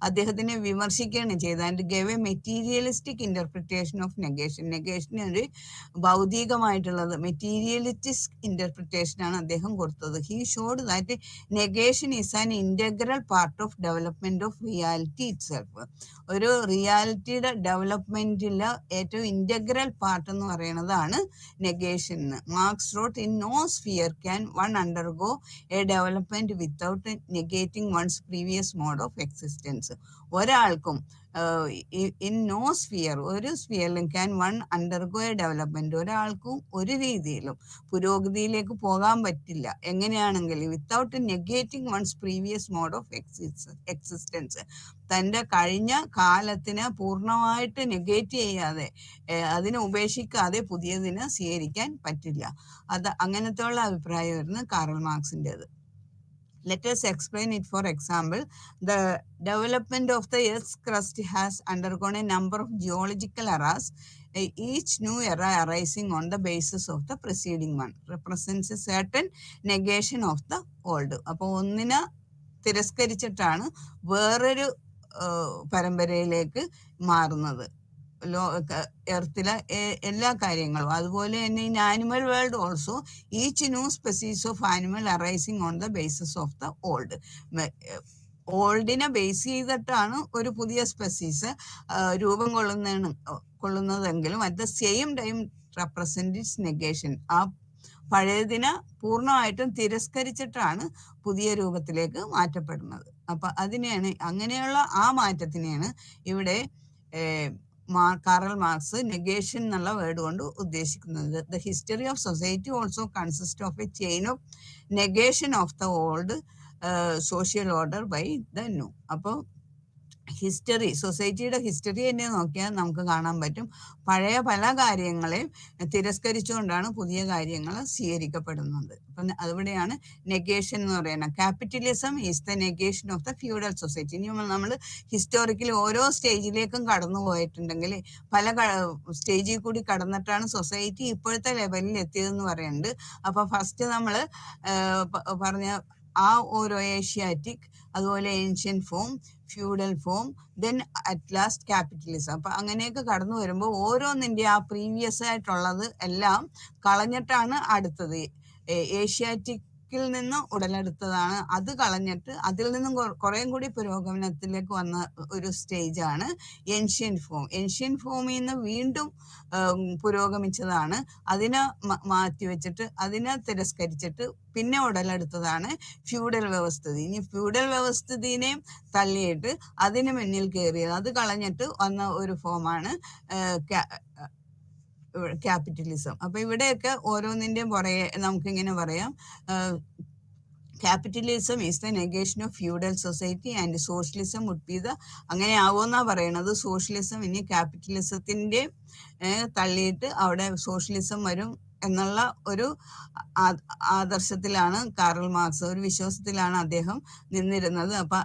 അദ്ദേഹത്തിനെ വിമർശിക്കുകയാണ് ചെയ്തത്. And gave a materialistic interpretation of negation. നെഗേഷന് ഒരു ഭൗതികമായിട്ടുള്ളത്, മെറ്റീരിയലിസ്റ്റിക് ഇന്റർപ്രിട്ടേഷൻ ആണ് അദ്ദേഹം കൊടുത്തത്. He showed that negation is an integral part of development of reality itself. ഒരു റിയാലിറ്റിയുടെ ഡെവലപ്മെന്റിലെ ഏറ്റവും ഇന്റഗ്രൽ പാർട്ട് എന്ന് പറയുന്നതാണ് negation. Marx wrote, in no sphere can one undergo a development without negating one's previous mode of existence. ഒരാൾക്കും in no sphere, ഒരു സ്ഫിയറിലും can one undergo a development, ഒരാൾക്കും ഒരു രീതിയിലും പുരോഗതിയിലേക്ക് പോകാൻ പറ്റില്ല എങ്ങനെയാണെങ്കിൽ without negating one's previous mode of existence. തൻ്റെ കഴിഞ്ഞ കാലത്തിനെ പൂർണ്ണമായിട്ട് നെഗേറ്റ് ചെയ്യാതെ, അതിനെ ഉപേക്ഷിക്കാതെ പുതിയതിനെ സ്വീകരിക്കാൻ പറ്റില്ല. അങ്ങനത്തെ ഉള്ള അഭിപ്രായമായിരുന്നു Karl മാർക്സിൻ്റെത്. Let us explain it. For example, the development of the Earth's crust has undergone a number of geological eras. Each new era arising on the basis of the preceding one represents a certain negation of the old. അപ്പോൾ ഒന്നിനെ തിരസ്കരിച്ചിട്ടാണ് വേറൊരു പരമ്പരയിലേക്ക് മാറുന്നത്. എർത്തിലെ എല്ലാ കാര്യങ്ങളും. അതുപോലെ തന്നെ in animal world also each new species of animal arising on the basis of the old. ഓൾഡിനെ ബേസ് ചെയ്തിട്ടാണ് ഒരു പുതിയ സ്പെസീസ് രൂപം കൊള്ളുന്നതെങ്കിലും at the same time represent its negation. ആ പഴയതിനെ പൂർണ്ണമായിട്ടും തിരസ്കരിച്ചിട്ടാണ് പുതിയ രൂപത്തിലേക്ക് മാറ്റപ്പെടുന്നത്. അപ്പൊ അതിനെയാണ്, അങ്ങനെയുള്ള ആ മാറ്റത്തിനെയാണ് ഇവിടെ കാറൽ മാർക്സ് നെഗേഷൻ എന്നുള്ള വേർഡ് കൊണ്ട് ഉദ്ദേശിക്കുന്നത്. The history of society also consist of a chain of negation of the old social order by the new. അപ്പോൾ ഹിസ്റ്ററി, സൊസൈറ്റിയുടെ ഹിസ്റ്ററി തന്നെ നോക്കിയാൽ നമുക്ക് കാണാൻ പറ്റും, പഴയ പല കാര്യങ്ങളെയും തിരസ്കരിച്ചുകൊണ്ടാണ് പുതിയ കാര്യങ്ങൾ സ്വീകരിക്കപ്പെടുന്നത്. അപ്പം അവിടെയാണ് നെഗേഷൻ എന്ന് പറയുന്നത്. Capitalism is the negation of the feudal society. ഇനി നമ്മൾ ഹിസ്റ്റോറിക്കലി ഓരോ സ്റ്റേജിലേക്കും കടന്നു പോയിട്ടുണ്ടെങ്കിൽ പല സ്റ്റേജിൽ കൂടി കടന്നിട്ടാണ് സൊസൈറ്റി ഇപ്പോഴത്തെ ലെവലിൽ എത്തിയതെന്ന് പറയുന്നുണ്ട്. അപ്പൊ ഫസ്റ്റ് നമ്മൾ പറഞ്ഞ ആ ഓരോ ഏഷ്യാറ്റിക്, അതുപോലെ ancient form, feudal form, then at last capitalism. അപ്പൊ അങ്ങനെയൊക്കെ കടന്നു വരുമ്പോൾ ഓരോന്നിന്റെ ആ പ്രീവിയസ് ആയിട്ടുള്ളത് എല്ലാം കളഞ്ഞിട്ടാണ് അടുത്തത്. ഏഷ്യാറ്റിക്കിൽ നിന്ന് ഉടലെടുത്തതാണ്, അത് കളഞ്ഞിട്ട് അതിൽ നിന്നും കുറേം കൂടി പുരോഗമനത്തിലേക്ക് വന്ന ഒരു സ്റ്റേജാണ് ഏൻഷ്യൻ ഫോം. ഏൻഷ്യൻ ഫോമിൽ നിന്ന് വീണ്ടും പുരോഗമിച്ചതാണ്, അതിനെ മാറ്റിവെച്ചിട്ട് അതിനെ തിരസ്കരിച്ചിട്ട് പിന്നെ ഉടലെടുത്തതാണ് ഫ്യൂഡൽ വ്യവസ്ഥിതി. ഇനി ഫ്യൂഡൽ വ്യവസ്ഥിതിനെ തള്ളിയിട്ട് അതിന് മുന്നിൽ കയറിയത്, അത് കളഞ്ഞിട്ട് വന്ന ഒരു ഫോമാണ് ക്യാപിറ്റലിസം. അപ്പൊ ഇവിടെയൊക്കെ ഓരോന്നിന്റെയും പുറകെ നമുക്കിങ്ങനെ പറയാം, capitalism is the negation of feudal society and socialism would be the, അങ്ങനെ ആവുമെന്നാ പറയണത്. സോഷ്യലിസം ഇനി ക്യാപിറ്റലിസത്തിന്റെ തള്ളിയിട്ട് അവിടെ സോഷ്യലിസം വരും എന്നുള്ള ഒരു ആദർശത്തിലാണ് കാറൽ മാർക്സ്, ഒരു വിശ്വാസത്തിലാണ് അദ്ദേഹം നിന്നിരുന്നത്. അപ്പൊ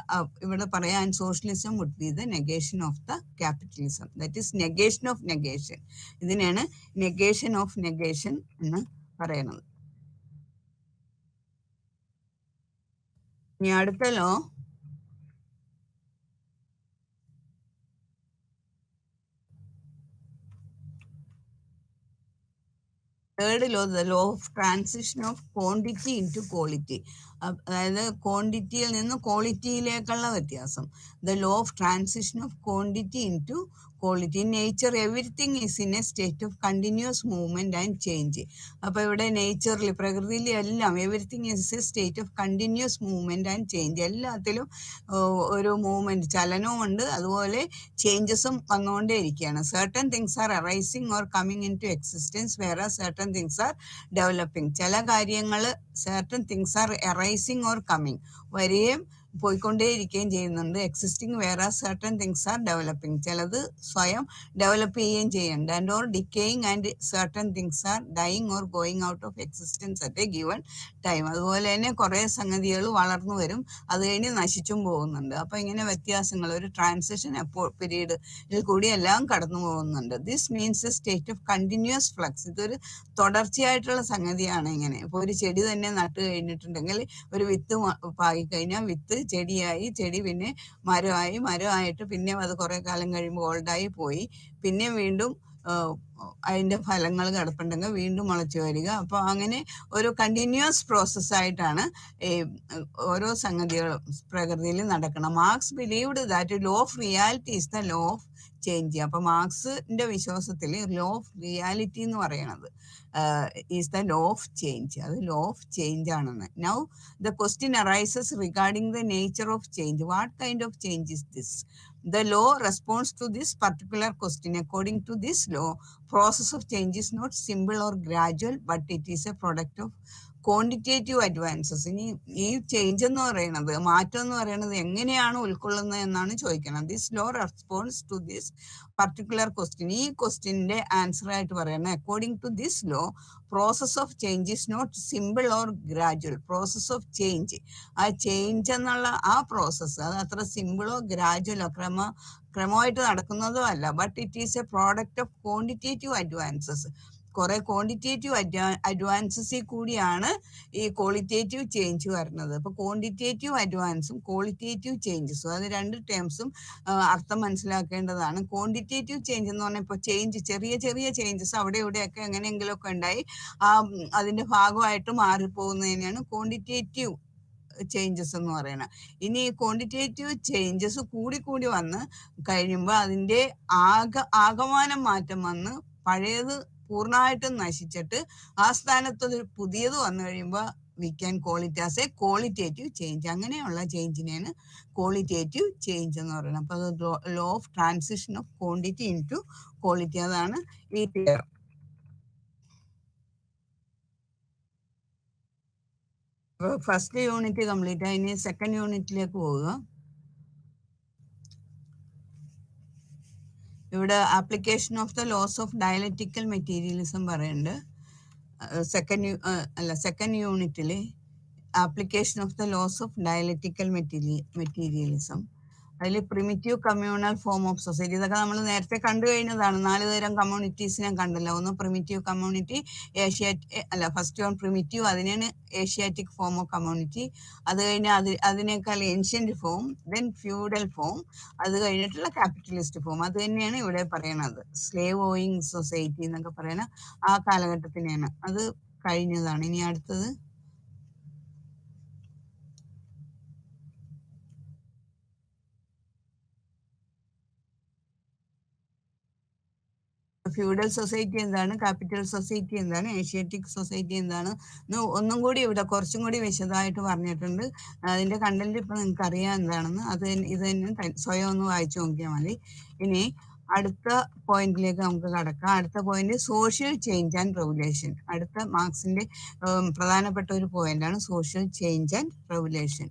ഇവിടെ പറയാൻ socialism would be the negation of the capitalism, that is negation of negation. ഇതിനെയാണ് നെഗേഷൻ ഓഫ് നെഗേഷൻ എന്ന് പറയുന്നത്. ഇനി അടുത്ത law third law, the law of transition of quantity into quality. അതായത് ക്വാണ്ടിറ്റിയിൽ നിന്ന് ക്വാളിറ്റിയിലേക്കുള്ള വ്യത്യാസം. The law of transition of quantity into quality. In nature everything is in a state of continuous movement and change. അപ്പൊ ഇവിടെ നേച്ചറിൽ, പ്രകൃതിയിൽ എല്ലാം everything is a state of continuous movement and change. എല്ലാത്തിലും ഒരു മൂവ്മെന്റ്, ചലനവും ഉണ്ട്, അതുപോലെ ചേഞ്ചസും വന്നുകൊണ്ടേ ഇരിക്കുകയാണ്. Certain things are arising or coming into existence വേറെ സർട്ടൻ തിങ്സ് ആർ ഡെവലപ്പിംഗ്. ചില കാര്യങ്ങൾ certain things are arising or coming, വരികയും പോയിക്കൊണ്ടേയിരിക്കുകയും ചെയ്യുന്നുണ്ട്. എക്സിസ്റ്റിംഗ് വേറെ സർട്ടൻ തിങ്സ് ആർ ഡെവലപ്പിംഗ്, ചിലത് സ്വയം ഡെവലപ്പ് ചെയ്യുകയും ചെയ്യുന്നുണ്ട്. And or decaying and certain things are dying or going out of existence at a given time. അതുപോലെ തന്നെ കുറേ സംഗതികൾ വളർന്നു വരും, അത് കഴിഞ്ഞ് നശിച്ചും പോകുന്നുണ്ട്. അപ്പൊ ഇങ്ങനെ വ്യത്യാസങ്ങൾ, ഒരു ട്രാൻസിഷൻ പീരീഡിൽ കൂടി എല്ലാം കടന്നു പോകുന്നുണ്ട്. This means A state of continuous flux. ഇതൊരു തുടർച്ചയായിട്ടുള്ള സംഗതിയാണ്. ഇങ്ങനെ ഇപ്പൊ ഒരു ചെടി തന്നെ നട്ട് കഴിഞ്ഞിട്ടുണ്ടെങ്കിൽ ഒരു വിത്ത് പാകിക്കഴിഞ്ഞാൽ വിത്ത് ചെടിയായി, ചെടി പിന്നെ മരമായി, മരമായിട്ട് പിന്നെ അത് കുറെ കാലം കഴിയുമ്പോൾ ഓൾഡായി പോയി, പിന്നെ വീണ്ടും അതിന്റെ ഫലങ്ങൾ കിടപ്പുണ്ടെങ്കിൽ വീണ്ടും മുളച്ചു വരിക. അപ്പൊ അങ്ങനെ ഒരു കണ്ടിന്യൂസ് പ്രോസസ്സായിട്ടാണ് ഓരോ സംഗതികളും പ്രകൃതിയിൽ നടക്കണം. Marks believed that law of reality is the law of change. അപ്പൊ മാർക്സിന്റെ വിശ്വാസത്തിൽ ലോ ഓഫ് റിയാലിറ്റി എന്ന് പറയണത് is the law of change, അത് ലോ ഓഫ് ചേഞ്ച് ആണെന്ന്. Now the question arises regarding the nature of change. What kind of change is this? The law responds to this particular question. According to this law, process of change is not simple or gradual, but it is a product of quantitative advances. ഇനി ഈ change എന്ന് പറയുന്നത്, മാറ്റം എന്ന് പറയുന്നത് എങ്ങനെയാണ് ഉൾക്കൊള്ളുന്നത് എന്നാണ് ചോദിക്കണം. This law response to this particular question. ഈ ക്വസ്റ്റ്യൻ്റെ ആൻസർ ആയിട്ട് പറയുന്നത്, according to this law process of change is not simple or gradual. Process of change, ആ ചേഞ്ച് എന്നുള്ള ആ പ്രോസസ്സ് അത് അത്ര സിമ്പിളോ ഗ്രാജുവലോ ക്രമമായിട്ട് നടക്കുന്നതോ അല്ല. But it is A product of quantitative advances. കുറെ ക്വാണ്ടിറ്റേറ്റീവ് അഡ്വാൻസസിൽ കൂടിയാണ് ഈ ക്വാളിറ്റേറ്റീവ് ചേഞ്ച് വരുന്നത്. അപ്പൊ ക്വാണ്ടിറ്റേറ്റീവ് അഡ്വാൻസും ക്വാളിറ്റേറ്റീവ് ചേഞ്ചസും, അത് രണ്ട് ടേംസും അർത്ഥം മനസ്സിലാക്കേണ്ടതാണ്. ക്വാണ്ടിറ്റേറ്റീവ് ചേഞ്ച് എന്ന് പറഞ്ഞാൽ ഇപ്പോൾ ചേഞ്ച്, ചെറിയ ചെറിയ ചേഞ്ചസ് അവിടെ ഇവിടെയൊക്കെ എങ്ങനെയെങ്കിലുമൊക്കെ ഉണ്ടായി അതിന്റെ ഭാഗമായിട്ട് മാറിപ്പോകുന്നതിനാണ് ക്വാണ്ടിറ്റേറ്റീവ് ചേഞ്ചസ് എന്ന് പറയുന്നത്. ഇനി ക്വാണ്ടിറ്റേറ്റീവ് ചേഞ്ചസ് കൂടി കൂടി വന്ന് കഴിയുമ്പോൾ അതിന്റെ ആകമാനം മാറ്റം വന്ന് പഴയത് പൂർണ്ണമായിട്ടും നശിച്ചിട്ട് ആ സ്ഥാനത്ത് പുതിയത് വന്നു കഴിയുമ്പോൾ we can call it as a qualitative change. അങ്ങനെയുള്ള ചേഞ്ചിനെയാണ് ക്വാളിറ്റേറ്റീവ് ചേഞ്ച് എന്ന് പറയുന്നത്. അപ്പൊ അത് law of transition of quantity into quality, അതാണ് ഈ തിയറം. ഫസ്റ്റ് യൂണിറ്റ് കംപ്ലീറ്റ് ആയി. ഇനി സെക്കൻഡ് യൂണിറ്റിലേക്ക് പോവുക. ഇവിടെ application of the laws of dialectical materialism പറയുന്നുണ്ട്. സെക്കൻഡ് യൂണിറ്റിൽ application of the laws of dialectical materialism. അതിൽ primitive communal form of society, ഇതൊക്കെ നമ്മൾ നേരത്തെ കണ്ടു കഴിഞ്ഞതാണ്. 4 തരം കമ്മ്യൂണിറ്റീസിനെ കണ്ടല്ലോ. ഒന്ന് primitive community, first on primitive, അതിനാണ് ഏഷ്യാറ്റിക് ഫോം ഓഫ് കമ്മ്യൂണിറ്റി. അത് കഴിഞ്ഞ് അതിനേക്കാൾ ancient form, then feudal form, അത് കഴിഞ്ഞിട്ടുള്ള ക്യാപിറ്റലിസ്റ്റ് ഫോം. അത് തന്നെയാണ് ഇവിടെ പറയണത്. സ്ലേവ് ഓയിങ് സൊസൈറ്റി എന്നൊക്കെ പറയുന്ന ആ കാലഘട്ടത്തിനെയാണ്. അത് കഴിഞ്ഞതാണ്. ഇനി അടുത്തത് ഫ്യൂഡൽ സൊസൈറ്റി എന്താണ്, ക്യാപിറ്റൽ സൊസൈറ്റി എന്താണ്, ഏഷ്യാറ്റിക് സൊസൈറ്റി എന്താണ് ഒന്നും കൂടി ഇവിടെ കുറച്ചും കൂടി വിശദമായിട്ട് പറഞ്ഞിട്ടുണ്ട്. അതിന്റെ കണ്ടന്റ് ഇപ്പൊ നിങ്ങൾക്ക് അറിയാം എന്താണെന്ന്. ഇത് തന്നെ സ്വയം ഒന്ന് വായിച്ചു നോക്കിയാൽ മതി. ഇനി അടുത്ത പോയിന്റിലേക്ക് നമുക്ക് കടക്കാം. അടുത്ത point social change and regulation. അടുത്ത മാർക്സിന്റെ പ്രധാനപ്പെട്ട ഒരു പോയിന്റാണ് social change and regulation.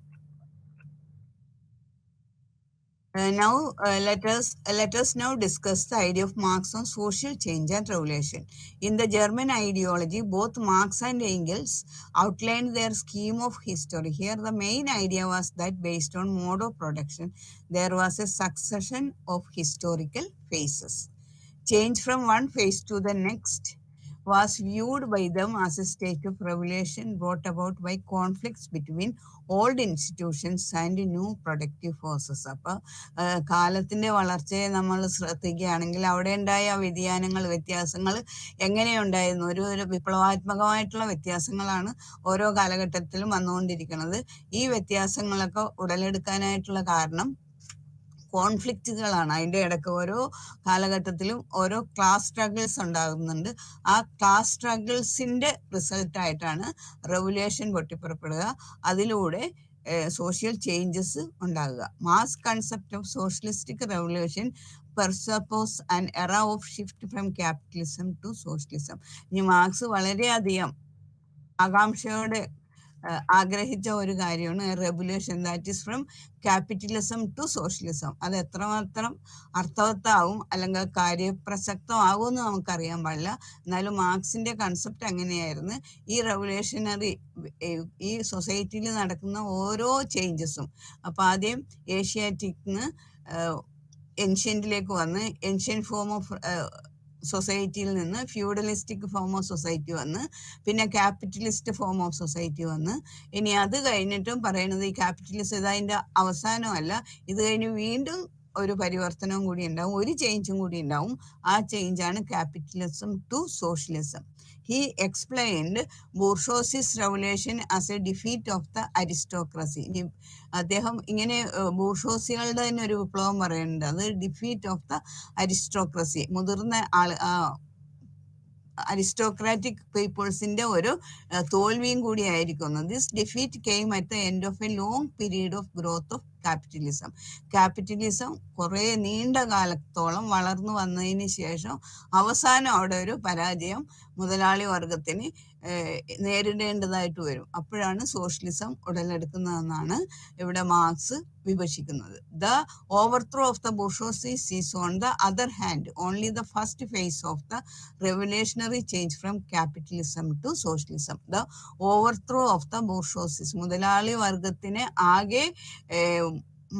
Let us now discuss the idea of Marx on social change and revolution. In the German ideology, both Marx and Engels outlined their scheme of history. Here, the main idea was that based on mode of production, there was a succession of historical phases. Change from one phase to the next was viewed by them as a state of revolution brought about by conflicts between old institutions and new productive forces. അപ്പോൾ കാലത്തിന്റെ വളർച്ചയെ നമ്മൾ ശ്രദ്ധിക്കുകയാണെങ്കിൽ അവിടെ ഉണ്ടായ വ്യത്യാസങ്ങൾ എങ്ങനെയുണ്ടായിരുന്നു? ഒരു വിപ്ലവാത്മകമായിട്ടുള്ള വ്യത്യാസങ്ങളാണ് ഓരോ കാലഘട്ടത്തിലും വന്നുകൊണ്ടിരിക്കുന്നത്. ഈ വ്യത്യാസങ്ങളൊക്കെ ഉടലെടുക്കാനായിട്ടുള്ള കാരണം കോൺഫ്ലിക്റ്റുകളാണ്. അതിൻ്റെ ഇടയ്ക്ക് ഓരോ കാലഘട്ടത്തിലും ഓരോ ക്ലാസ് സ്ട്രഗിൾസ് ഉണ്ടാകുന്നുണ്ട്. ആ ക്ലാസ് സ്ട്രഗിൾസിന്റെ റിസൾട്ടായിട്ടാണ് റെവല്യൂഷൻ പൊട്ടിപ്പുറപ്പെടുക. അതിലൂടെ സോഷ്യൽ ചേഞ്ചസ് ഉണ്ടാകുക. Marx's concept of socialistic revolution presuppose an era of shift from capitalism to socialism. ഇനി മാർക്സ് വളരെയധികം ആകാംക്ഷയോടെ ആഗ്രഹിച്ച ഒരു കാര്യമാണ് revolution, that is from capitalism to socialism. അത് എത്രമാത്രം അർത്ഥവത്താവും അല്ലെങ്കിൽ കാര്യപ്രസക്തമാകും എന്ന് നമുക്കറിയാൻ പാടില്ല. എന്നാലും മാർക്സിന്റെ കൺസെപ്റ്റ് അങ്ങനെയായിരുന്നു. ഈ റെവല്യൂഷണറി ഈ സൊസൈറ്റിയിൽ നടക്കുന്ന ഓരോ ചേഞ്ചസും, അപ്പൊ ആദ്യം ഏഷ്യാറ്റിക്ന്ന് ഏൻഷ്യന്റിലേക്ക് വന്ന്, ഏൻഷ്യൻ ഫോം ഓഫ് സൊസൈറ്റിയിൽ നിന്ന് ഫ്യൂഡലിസ്റ്റിക് ഫോം ഓഫ് സൊസൈറ്റി വന്ന്, പിന്നെ ക്യാപിറ്റലിസ്റ്റ് ഫോം ഓഫ് സൊസൈറ്റി വന്ന്, ഇനി അത് കഴിഞ്ഞിട്ടും പറയുന്നത് ഈ ക്യാപിറ്റലിസ്റ്റ് ഇതതിൻ്റെ അവസാനമല്ല, ഇത് കഴിഞ്ഞ് വീണ്ടും ഒരു പരിവർത്തനവും കൂടി ഉണ്ടാവും, ഒരു ചേഞ്ചും കൂടി ഉണ്ടാവും. ആ ചേഞ്ചാണ് capitalism to socialism. He explained bourgeoisie's revolution as a defeat of the aristocracy. അദ്ദേഹം ഇങ്ങനെ ബൂർഷോസികളുടെ തന്നെ ഒരു വിപ്ലവം പറയുന്നുണ്ട്. അത് ഡിഫീറ്റ് ഓഫ് ദ അരിസ്റ്റോക്രസി, മുതിർന്ന അരിസ്റ്റോക്രാറ്റിക് പീപ്പിൾസിന്റെ ഒരു തോൽവിയും കൂടി ആയിരിക്കുന്നു. This defeat came at the end of A long period of growth of capitalism. Capitalism കുറെ നീണ്ട കാലത്തോളം വളർന്നു വന്നതിന് ശേഷം അവസാനം അവിടെ ഒരു പരാജയം മുതലാളി വർഗത്തിന് നേരിടേണ്ടതായിട്ട് വരും. അപ്പോഴാണ് സോഷ്യലിസം ഉടലെടുക്കുന്നതെന്നാണ് ഇവിടെ മാർക്സ് വിഭജിക്കുന്നത്. The overthrow of the bourgeoisie's is on the other hand only the first phase of the revolutionary change from capitalism to socialism. The overthrow of the bourgeoisie's, മുതലാളി വർഗത്തിനെ ആകെ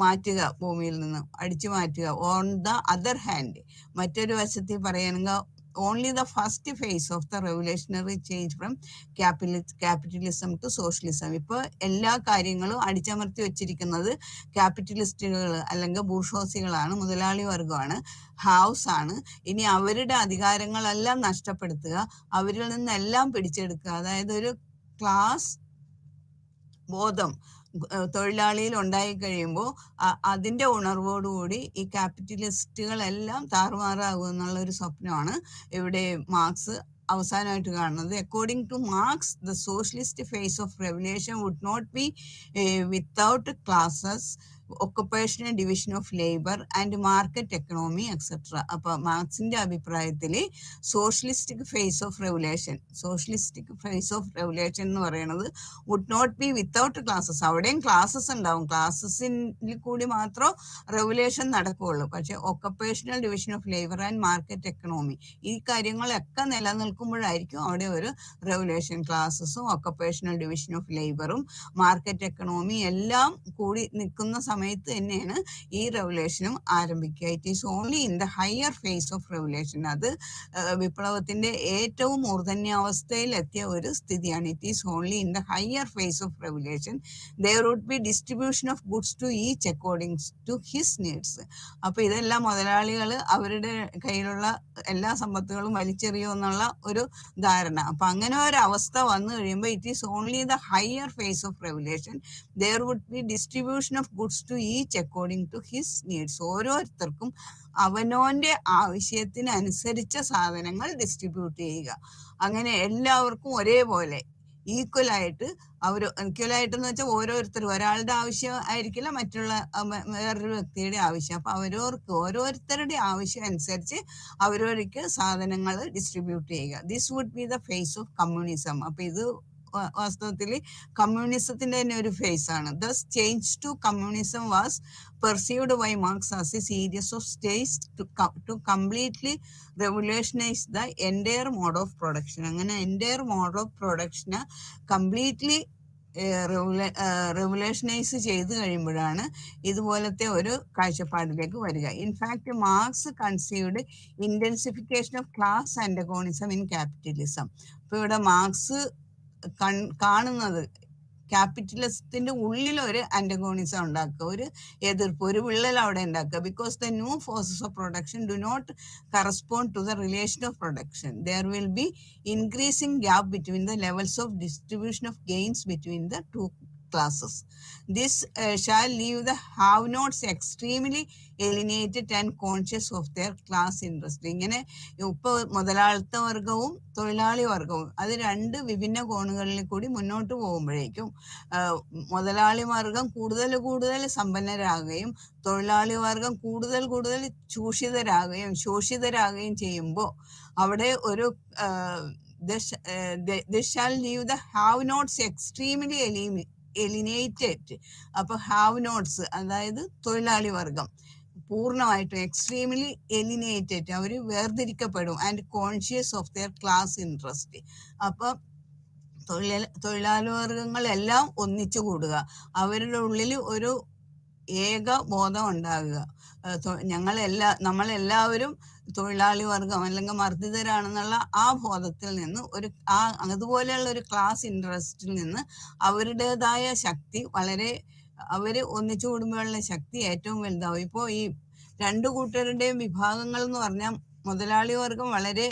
മാറ്റുക, ഭൂമിയിൽ നിന്ന് അടിച്ചു മാറ്റുക. ഓൺ ദ അതർ ഹാൻഡ്, മറ്റൊരു വശത്തിൽ പറയുകയാണെങ്കിൽ only the first phase of the revolutionary change from capitalism to socialism. ഇപ്പോൾ എല്ലാ കാര്യങ്ങളും അടിച്ചമർത്തി വെച്ചിരിക്കുന്നത് ക്യാപിറ്റലിസ്റ്റുകൾ അല്ലെങ്കിൽ ബൂർഷ്വാസികളാണ്, മുതലാളി വർഗമാണ്, ഹൗസ് ആണ്. ഇനി അവരുടെ അധികാരങ്ങളെല്ലാം നഷ്ടപ്പെടുത്തുക, അവരിൽ നിന്നെല്ലാം പിടിച്ചെടുക്കുക. അതായത് ഒരു ക്ലാസ് ബോധം തൊഴിലാളിയിൽ ഉണ്ടായി കഴിയുമ്പോൾ അതിൻ്റെ ഉണർവോടുകൂടി ഈ ക്യാപിറ്റലിസ്റ്റുകളെല്ലാം താറുമാറാകും എന്നുള്ള ഒരു സ്വപ്നമാണ് ഇവിടെ മാർക്സ് അവസാനമായിട്ട് കാണുന്നത്. According to Marx, the socialist phase of revolution would not be without classes, occupational division of labour and market economy etcetera. അപ്പൊ മാർക്സിന്റെ അഭിപ്രായത്തിൽ സോഷ്യലിസ്റ്റിക് ഫേസ് ഓഫ് റെവല്യൂഷൻ എന്ന് പറയുന്നത് would not be without classes. അവിടെയും classes ഉണ്ടാവും, ക്ലാസസിൽ കൂടി മാത്രം റെവല്യൂഷൻ നടക്കുകയുള്ളൂ. പക്ഷെ occupational division of labour and market economy, ഈ കാര്യങ്ങളൊക്കെ നിലനിൽക്കുമ്പോഴായിരിക്കും അവിടെ ഒരു റെവല്യൂഷൻ. ക്ലാസസും ഒക്കുപ്പേഷണൽ ഡിവിഷൻ ഓഫ് ലേബറും മാർക്കറ്റ് എക്കണോമി എല്ലാം കൂടി നിൽക്കുന്ന സമയത്ത് തന്നെയാണ് ഈ റെവല്യൂഷനും ആരംഭിക്കുക. It is only in the higher phase of revolution. അത് വിപ്ലവത്തിന്റെ ഏറ്റവും മൂർധന്യാവസ്ഥയിൽ എത്തിയ ഒരു സ്ഥിതിയാണ്. It is only in the higher phase of revolution there would be distribution of goods to each according to his needs. അപ്പൊ ഇതെല്ലാം മുതലാളികൾ അവരുടെ കയ്യിലുള്ള എല്ലാ സമ്പത്തുകളും വലിച്ചെറിയുമെന്നുള്ള ഒരു ധാരണ. അപ്പൊ അങ്ങനെ ഒരു അവസ്ഥ വന്നു കഴിയുമ്പോൾ it is only the higher phase of revolution there would be distribution of goods to each according to his needs. ഓരോരുത്തർക്കും അവനവന്റെ ആവശ്യത്തിനനുസരിച്ച സാധനങ്ങൾ ഡിസ്ട്രിബ്യൂട്ട് ചെയ്യുക. അങ്ങനെ എല്ലാവർക്കും ഒരേപോലെ ഈക്വലായിട്ട് ഈക്വലായിട്ട് എന്ന് വെച്ചാൽ ഓരോരുത്തരും, ഒരാളുടെ ആവശ്യം ആയിരിക്കില്ല മറ്റുള്ള വേറൊരു വ്യക്തിയുടെ ആവശ്യം. അപ്പൊ ഓരോരുത്തരുടെ ആവശ്യം അനുസരിച്ച് അവരവർക്ക് സാധനങ്ങൾ ഡിസ്ട്രിബ്യൂട്ട് ചെയ്യുക. This would be the phase of communism. അപ്പൊ ഇത് വാസ്തവത്തിൽ കമ്മ്യൂണിസത്തിന്റെ തന്നെ ഒരു ഫേസ് ആണ്. Thus change to communism was perceived by Marx as a series of stage to completely revolutionise the entire mode of production. അങ്ങനെ എൻറ്റയർ മോഡ് ഓഫ് പ്രൊഡക്ഷനെ completely revolutionise ചെയ്ത് കഴിയുമ്പോഴാണ് ഇതുപോലത്തെ ഒരു കാഴ്ചപ്പാടിലേക്ക് വരിക. In fact Marx conceived intensification of class antagonism in capitalism. ഇപ്പൊ ഇവിടെ മാർക്സ് കാണുന്നത് ക്യാപിറ്റലിസത്തിന്റെ ഉള്ളിൽ ഒരു ആന്റഗോണിസം ഉണ്ടാക്കുക, ഒരു എതിർപ്പ്, ഒരു വിള്ളൽ അവിടെ ഉണ്ടാക്കുക. Because the new forces of production do not correspond to the relation of production. There will be increasing gap between the levels of distribution of gains between the two classes. This shall leave the have-nots extremely alienated and conscious of their class interest. ഇങ്ങനെ ഇപ്പൊ മുതലാളിത്ത വർഗവും തൊഴിലാളി വർഗവും അത് രണ്ട് വിഭിന്ന കോണുകളിൽ കൂടി മുന്നോട്ട് പോകുമ്പോഴേക്കും മുതലാളി വർഗം കൂടുതൽ സമ്പന്നരാകുകയും തൊഴിലാളി വർഗം കൂടുതൽ ശോഷിതരാകുകയും ചെയ്യുമ്പോൾ അവിടെ ഒരു this shall leave the have-nots extremely alienated. അപ്പൊ ഹാവ് നോട്ട്സ് അതായത് തൊഴിലാളി വർഗം പൂർണ്ണമായിട്ടും എക്സ്ട്രീംലി എലിനേറ്റഡ്, അവർ വേർതിരിക്കപ്പെടും. And conscious of their class interest. അപ്പൊ തൊഴിലാളി വർഗങ്ങളെല്ലാം ഒന്നിച്ചു കൂടുക, അവരുടെ ഉള്ളിൽ ഒരു ഏക ബോധം ഉണ്ടാകുക. നമ്മളെല്ലാവരും തൊഴിലാളി വർഗം അല്ലെങ്കിൽ മർദ്ദിതരാണെന്നുള്ള ആ ബോധത്തിൽ നിന്ന് അതുപോലെയുള്ള ഒരു ക്ലാസ് ഇൻട്രസ്റ്റിൽ നിന്ന് അവരുടേതായ ശക്തി അവര് ഒന്നിച്ചു കൂടുമ്പോഴുള്ള ശക്തി ഏറ്റവും വലുതാവും. ഇപ്പോൾ ഈ രണ്ടു കൂട്ടരുടെയും വിഭാഗങ്ങൾ എന്ന് പറഞ്ഞാൽ മുതലാളി വർഗം വളരെ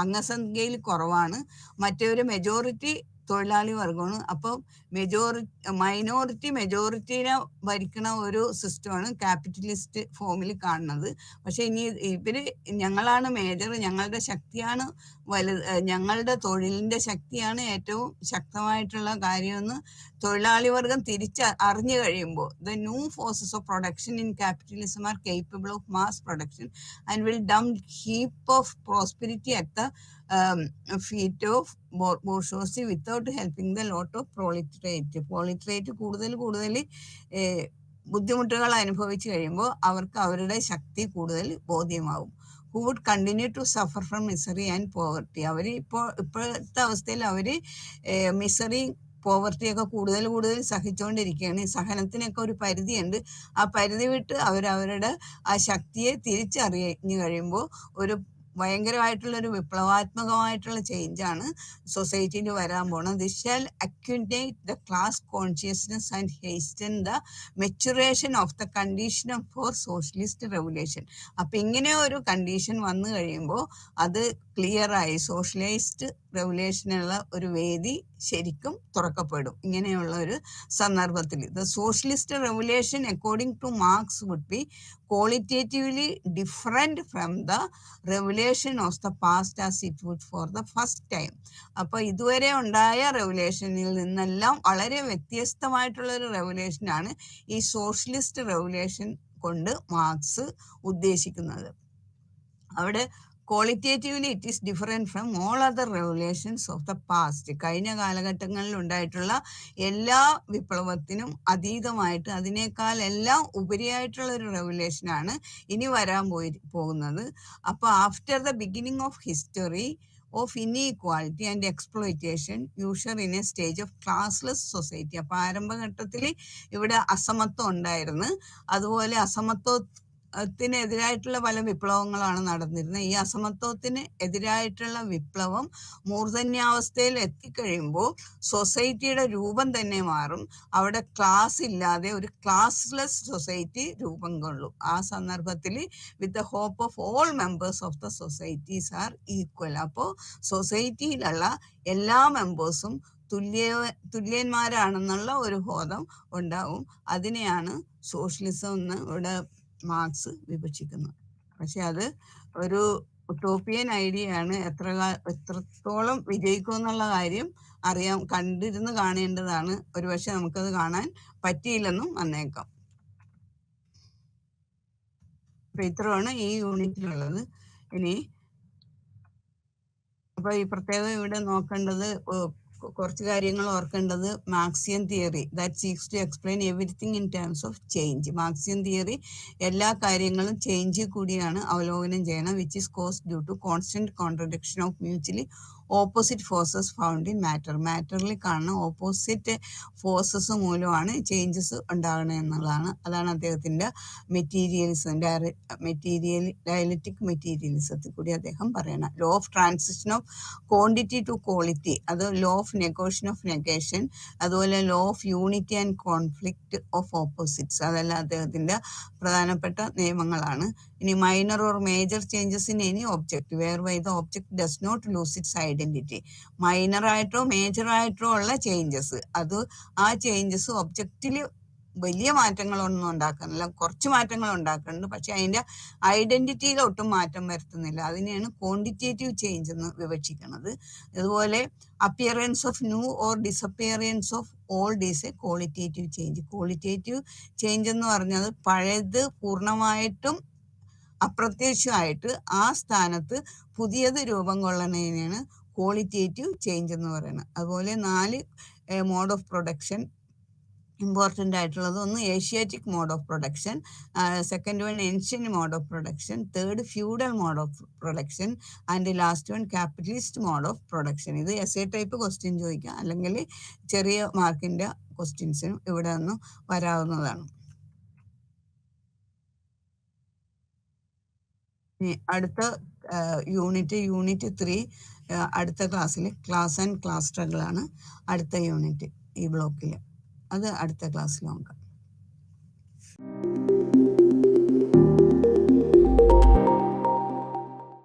അംഗസംഖ്യയിൽ കുറവാണ്, മറ്റൊരു മെജോറിറ്റി തൊഴിലാളി വർഗമാണ്. അപ്പോൾ മെജോറിറ്റിനെ ഭരിക്കുന്ന ഒരു സിസ്റ്റമാണ് ക്യാപിറ്റലിസ്റ്റ് ഫോമിൽ കാണുന്നത്. പക്ഷെ ഇനി ഞങ്ങളാണ് മേജർ, ഞങ്ങളുടെ ശക്തിയാണ് ഞങ്ങളുടെ തൊഴിലിന്റെ ശക്തിയാണ് ഏറ്റവും ശക്തമായിട്ടുള്ള കാര്യമെന്ന് തൊഴിലാളി വർഗം അറിഞ്ഞു കഴിയുമ്പോൾ the new forces of production in capitalism are capable of mass production and will dump heap of prosperity at the feet of bourgeoisie without helping the lot of proletariat കൂടുതൽ ബുദ്ധിമുട്ടുകൾ അനുഭവിച്ചു കഴിയുമ്പോൾ അവർക്ക് അവരുടെ ശക്തി കൂടുതൽ ബോധ്യമാവും. who would continue to suffer from misery and poverty. അവർ ഇപ്പോഴത്തെ അവസ്ഥയിൽ അവർ misery പോവർട്ടിയൊക്കെ കൂടുതൽ സഹിച്ചുകൊണ്ടിരിക്കുകയാണ്. ഈ സഹനത്തിനൊക്കെ ഒരു പരിധിയുണ്ട്. ആ പരിധി വിട്ട് അവരവരുടെ ആ ശക്തിയെ തിരിച്ചറിഞ്ഞു കഴിയുമ്പോൾ ഒരു ഭയങ്കരമായിട്ടുള്ളൊരു വിപ്ലവാത്മകമായിട്ടുള്ള ചേഞ്ചാണ് സൊസൈറ്റിയിൽ വരാൻ പോണത്. This shall accentuate the class consciousness and hasten the maturation of the condition for socialist revolution. അപ്പം ഇങ്ങനെ ഒരു കണ്ടീഷൻ വന്നു കഴിയുമ്പോൾ അത് ക്ലിയറായി സോഷ്യലിസ്റ്റ് റെവല്യൂഷനുള്ള ഒരു വേദി ശരിക്കും തുറക്കപ്പെടും. ഇങ്ങനെയുള്ള ഒരു സന്ദർഭത്തിൽ the socialist revolution according to Marx would be qualitatively different from the revolution of the past as it would for the first time. അപ്പോൾ ഇതുവരെ ഉണ്ടായ റെവല്യൂഷനിൽ നിന്നെല്ലാം വളരെ വ്യത്യസ്തമായിട്ടുള്ള ഒരു റെവല്യൂഷനാണ് ഈ സോഷ്യലിസ്റ്റ് റെവല്യൂഷൻ കൊണ്ട് മാർക്സ് ഉദ്ദേശിക്കുന്നത്. അവിടെ qualitatively it is different from all other revolutions of the past. കഴിഞ്ഞ കാലഘട്ടങ്ങളിൽ ഉണ്ടായിട്ടുള്ള എല്ലാ വിപ്ലവത്തിനും അതീതമായിട്ട് അതിനേക്കാൾ എല്ലാം ഉപരിയായിട്ടുള്ള ഒരു റെവല്യൂഷനാണ് ഇനി വരാൻ പോകുന്നത്. അപ്പോൾ after the beginning of history of inequality and exploitation usual in A stage of classless society. അപ്പോൾ ആരംഭഘട്ടത്തിൽ ഇവിടെ അസമത്വം ഉണ്ടായിരുന്നു. അതുപോലെ അസമത്വത്തിനെതിരായിട്ടുള്ള പല വിപ്ലവങ്ങളാണ് നടന്നിരുന്നത്. ഈ അസമത്വത്തിന് എതിരായിട്ടുള്ള വിപ്ലവം മൂർധന്യാവസ്ഥയിൽ എത്തിക്കഴിയുമ്പോൾ സൊസൈറ്റിയുടെ രൂപം തന്നെ മാറും. അവിടെ ക്ലാസ് ഇല്ലാതെ ഒരു ക്ലാസ്ലെസ് സൊസൈറ്റി രൂപം കൊള്ളും. ആ സന്ദർഭത്തിൽ with the hope of all members of the societies are equal. അപ്പോൾ സൊസൈറ്റിയിലുള്ള എല്ലാ മെമ്പേഴ്സും തുല്യന്മാരാണെന്നുള്ള ഒരു ബോധം ഉണ്ടാവും. അതിനെയാണ് സോഷ്യലിസം എന്ന് ഇവിടെ മാർക്സ് വിഭജിക്കുന്നത്. പക്ഷെ അത് ഒരു ഉട്ടോപ്പിയൻ ഐഡിയയാണ്. എത്രത്തോളം വിജയിക്കും എന്നുള്ള കാര്യം കണ്ടിരുന്ന് കാണേണ്ടതാണ്. ഒരുപക്ഷെ നമുക്കത് കാണാൻ പറ്റിയില്ലെന്നും വന്നേക്കാം. അപ്പൊ ഇത്രയാണ് ഈ യൂണിറ്റിലുള്ളത്. ഇനി അപ്പൊ ഈ പ്രത്യേകം ഇവിടെ നോക്കേണ്ടത് കുറച്ച് കാര്യങ്ങൾ ഓർക്കേണ്ടത് Marxian theory that seeks to explain everything in terms of change. Marxian theory എല്ലാ കാര്യങ്ങളും ചേഞ്ച് കൂടിയാണ് അവലോകനം ചെയ്യണം. Which is caused due to constant contradiction of mutually opposite forces found in matter. മാറ്ററിൽ കാണുന്ന ഓപ്പോസിറ്റ് ഫോഴ്സസ് മൂലമാണ് ചേഞ്ചസ് ഉണ്ടാകണത് എന്നുള്ളതാണ്. അതാണ് അദ്ദേഹത്തിൻ്റെ മെറ്റീരിയലിസം, ഡയലക്റ്റിക് മെറ്റീരിയലിസത്തിൽ കൂടി അദ്ദേഹം പറയണം. Law of transition of quantity to quality, അത് law of negation of negation, അതുപോലെ law of unity and conflict of opposites, അതെല്ലാം അദ്ദേഹത്തിൻ്റെ പ്രധാനപ്പെട്ട നിയമങ്ങളാണ്. ഇനി minor or major changes in any object where by the object does not lose its identity. മൈനറായിട്ടോ മേജറായിട്ടോ ഉള്ള ചേഞ്ചസ്, അത് ആ ചേഞ്ചസ് ഒബ്ജക്റ്റിൽ വലിയ മാറ്റങ്ങളൊന്നും ഉണ്ടാക്കുന്നില്ല, കുറച്ച് മാറ്റങ്ങൾ ഉണ്ടാക്കുന്നുണ്ട്, പക്ഷെ അതിൻ്റെ ഐഡന്റിറ്റിയിൽ ഒട്ടും മാറ്റം വരുത്തുന്നില്ല. അതിനെയാണ് ക്വാണ്ടിറ്റേറ്റീവ് ചേഞ്ച് എന്ന് വിവക്ഷിക്കുന്നത്. അതുപോലെ appearance of new or disappearance of old is A qualitative change. Qualitative change എന്ന് പറഞ്ഞത് പഴയത് പൂർണ്ണമായിട്ടും അപ്രത്യക്ഷമായിട്ട് ആ സ്ഥാനത്ത് പുതിയത് രൂപം കൊള്ളണതിനാണ് ക്വാളിറ്റേറ്റീവ് ചേഞ്ച് എന്ന് പറയുന്നത്. അതുപോലെ 4 മോഡ് ഓഫ് പ്രൊഡക്ഷൻ ഇമ്പോർട്ടൻ്റ് ആയിട്ടുള്ളത്. ഒന്ന് Asiatic mode of production, second one ancient mode of production, third feudal mode of production and last one capitalist mode of production. ഇത് എസ്എ ടൈപ്പ് ക്വസ്റ്റ്യൻ ചോദിക്കാം, അല്ലെങ്കിൽ ചെറിയ മാർക്കിൻ്റെ ക്വസ്റ്റ്യൻസിനും ഇവിടെ നിന്ന് വരാവുന്നതാണ്. അടുത്ത യൂണിറ്റ് 3 അടുത്ത ക്ലാസ്സിൽ ക്ലാസ് ആൻഡ് ക്ലാസ് സ്ട്രഗിൾ ആണ് അടുത്ത യൂണിറ്റ് ഈ ബ്ലോക്കിൽ. അത് അടുത്ത ക്ലാസ്സിൽ നോക്കാം.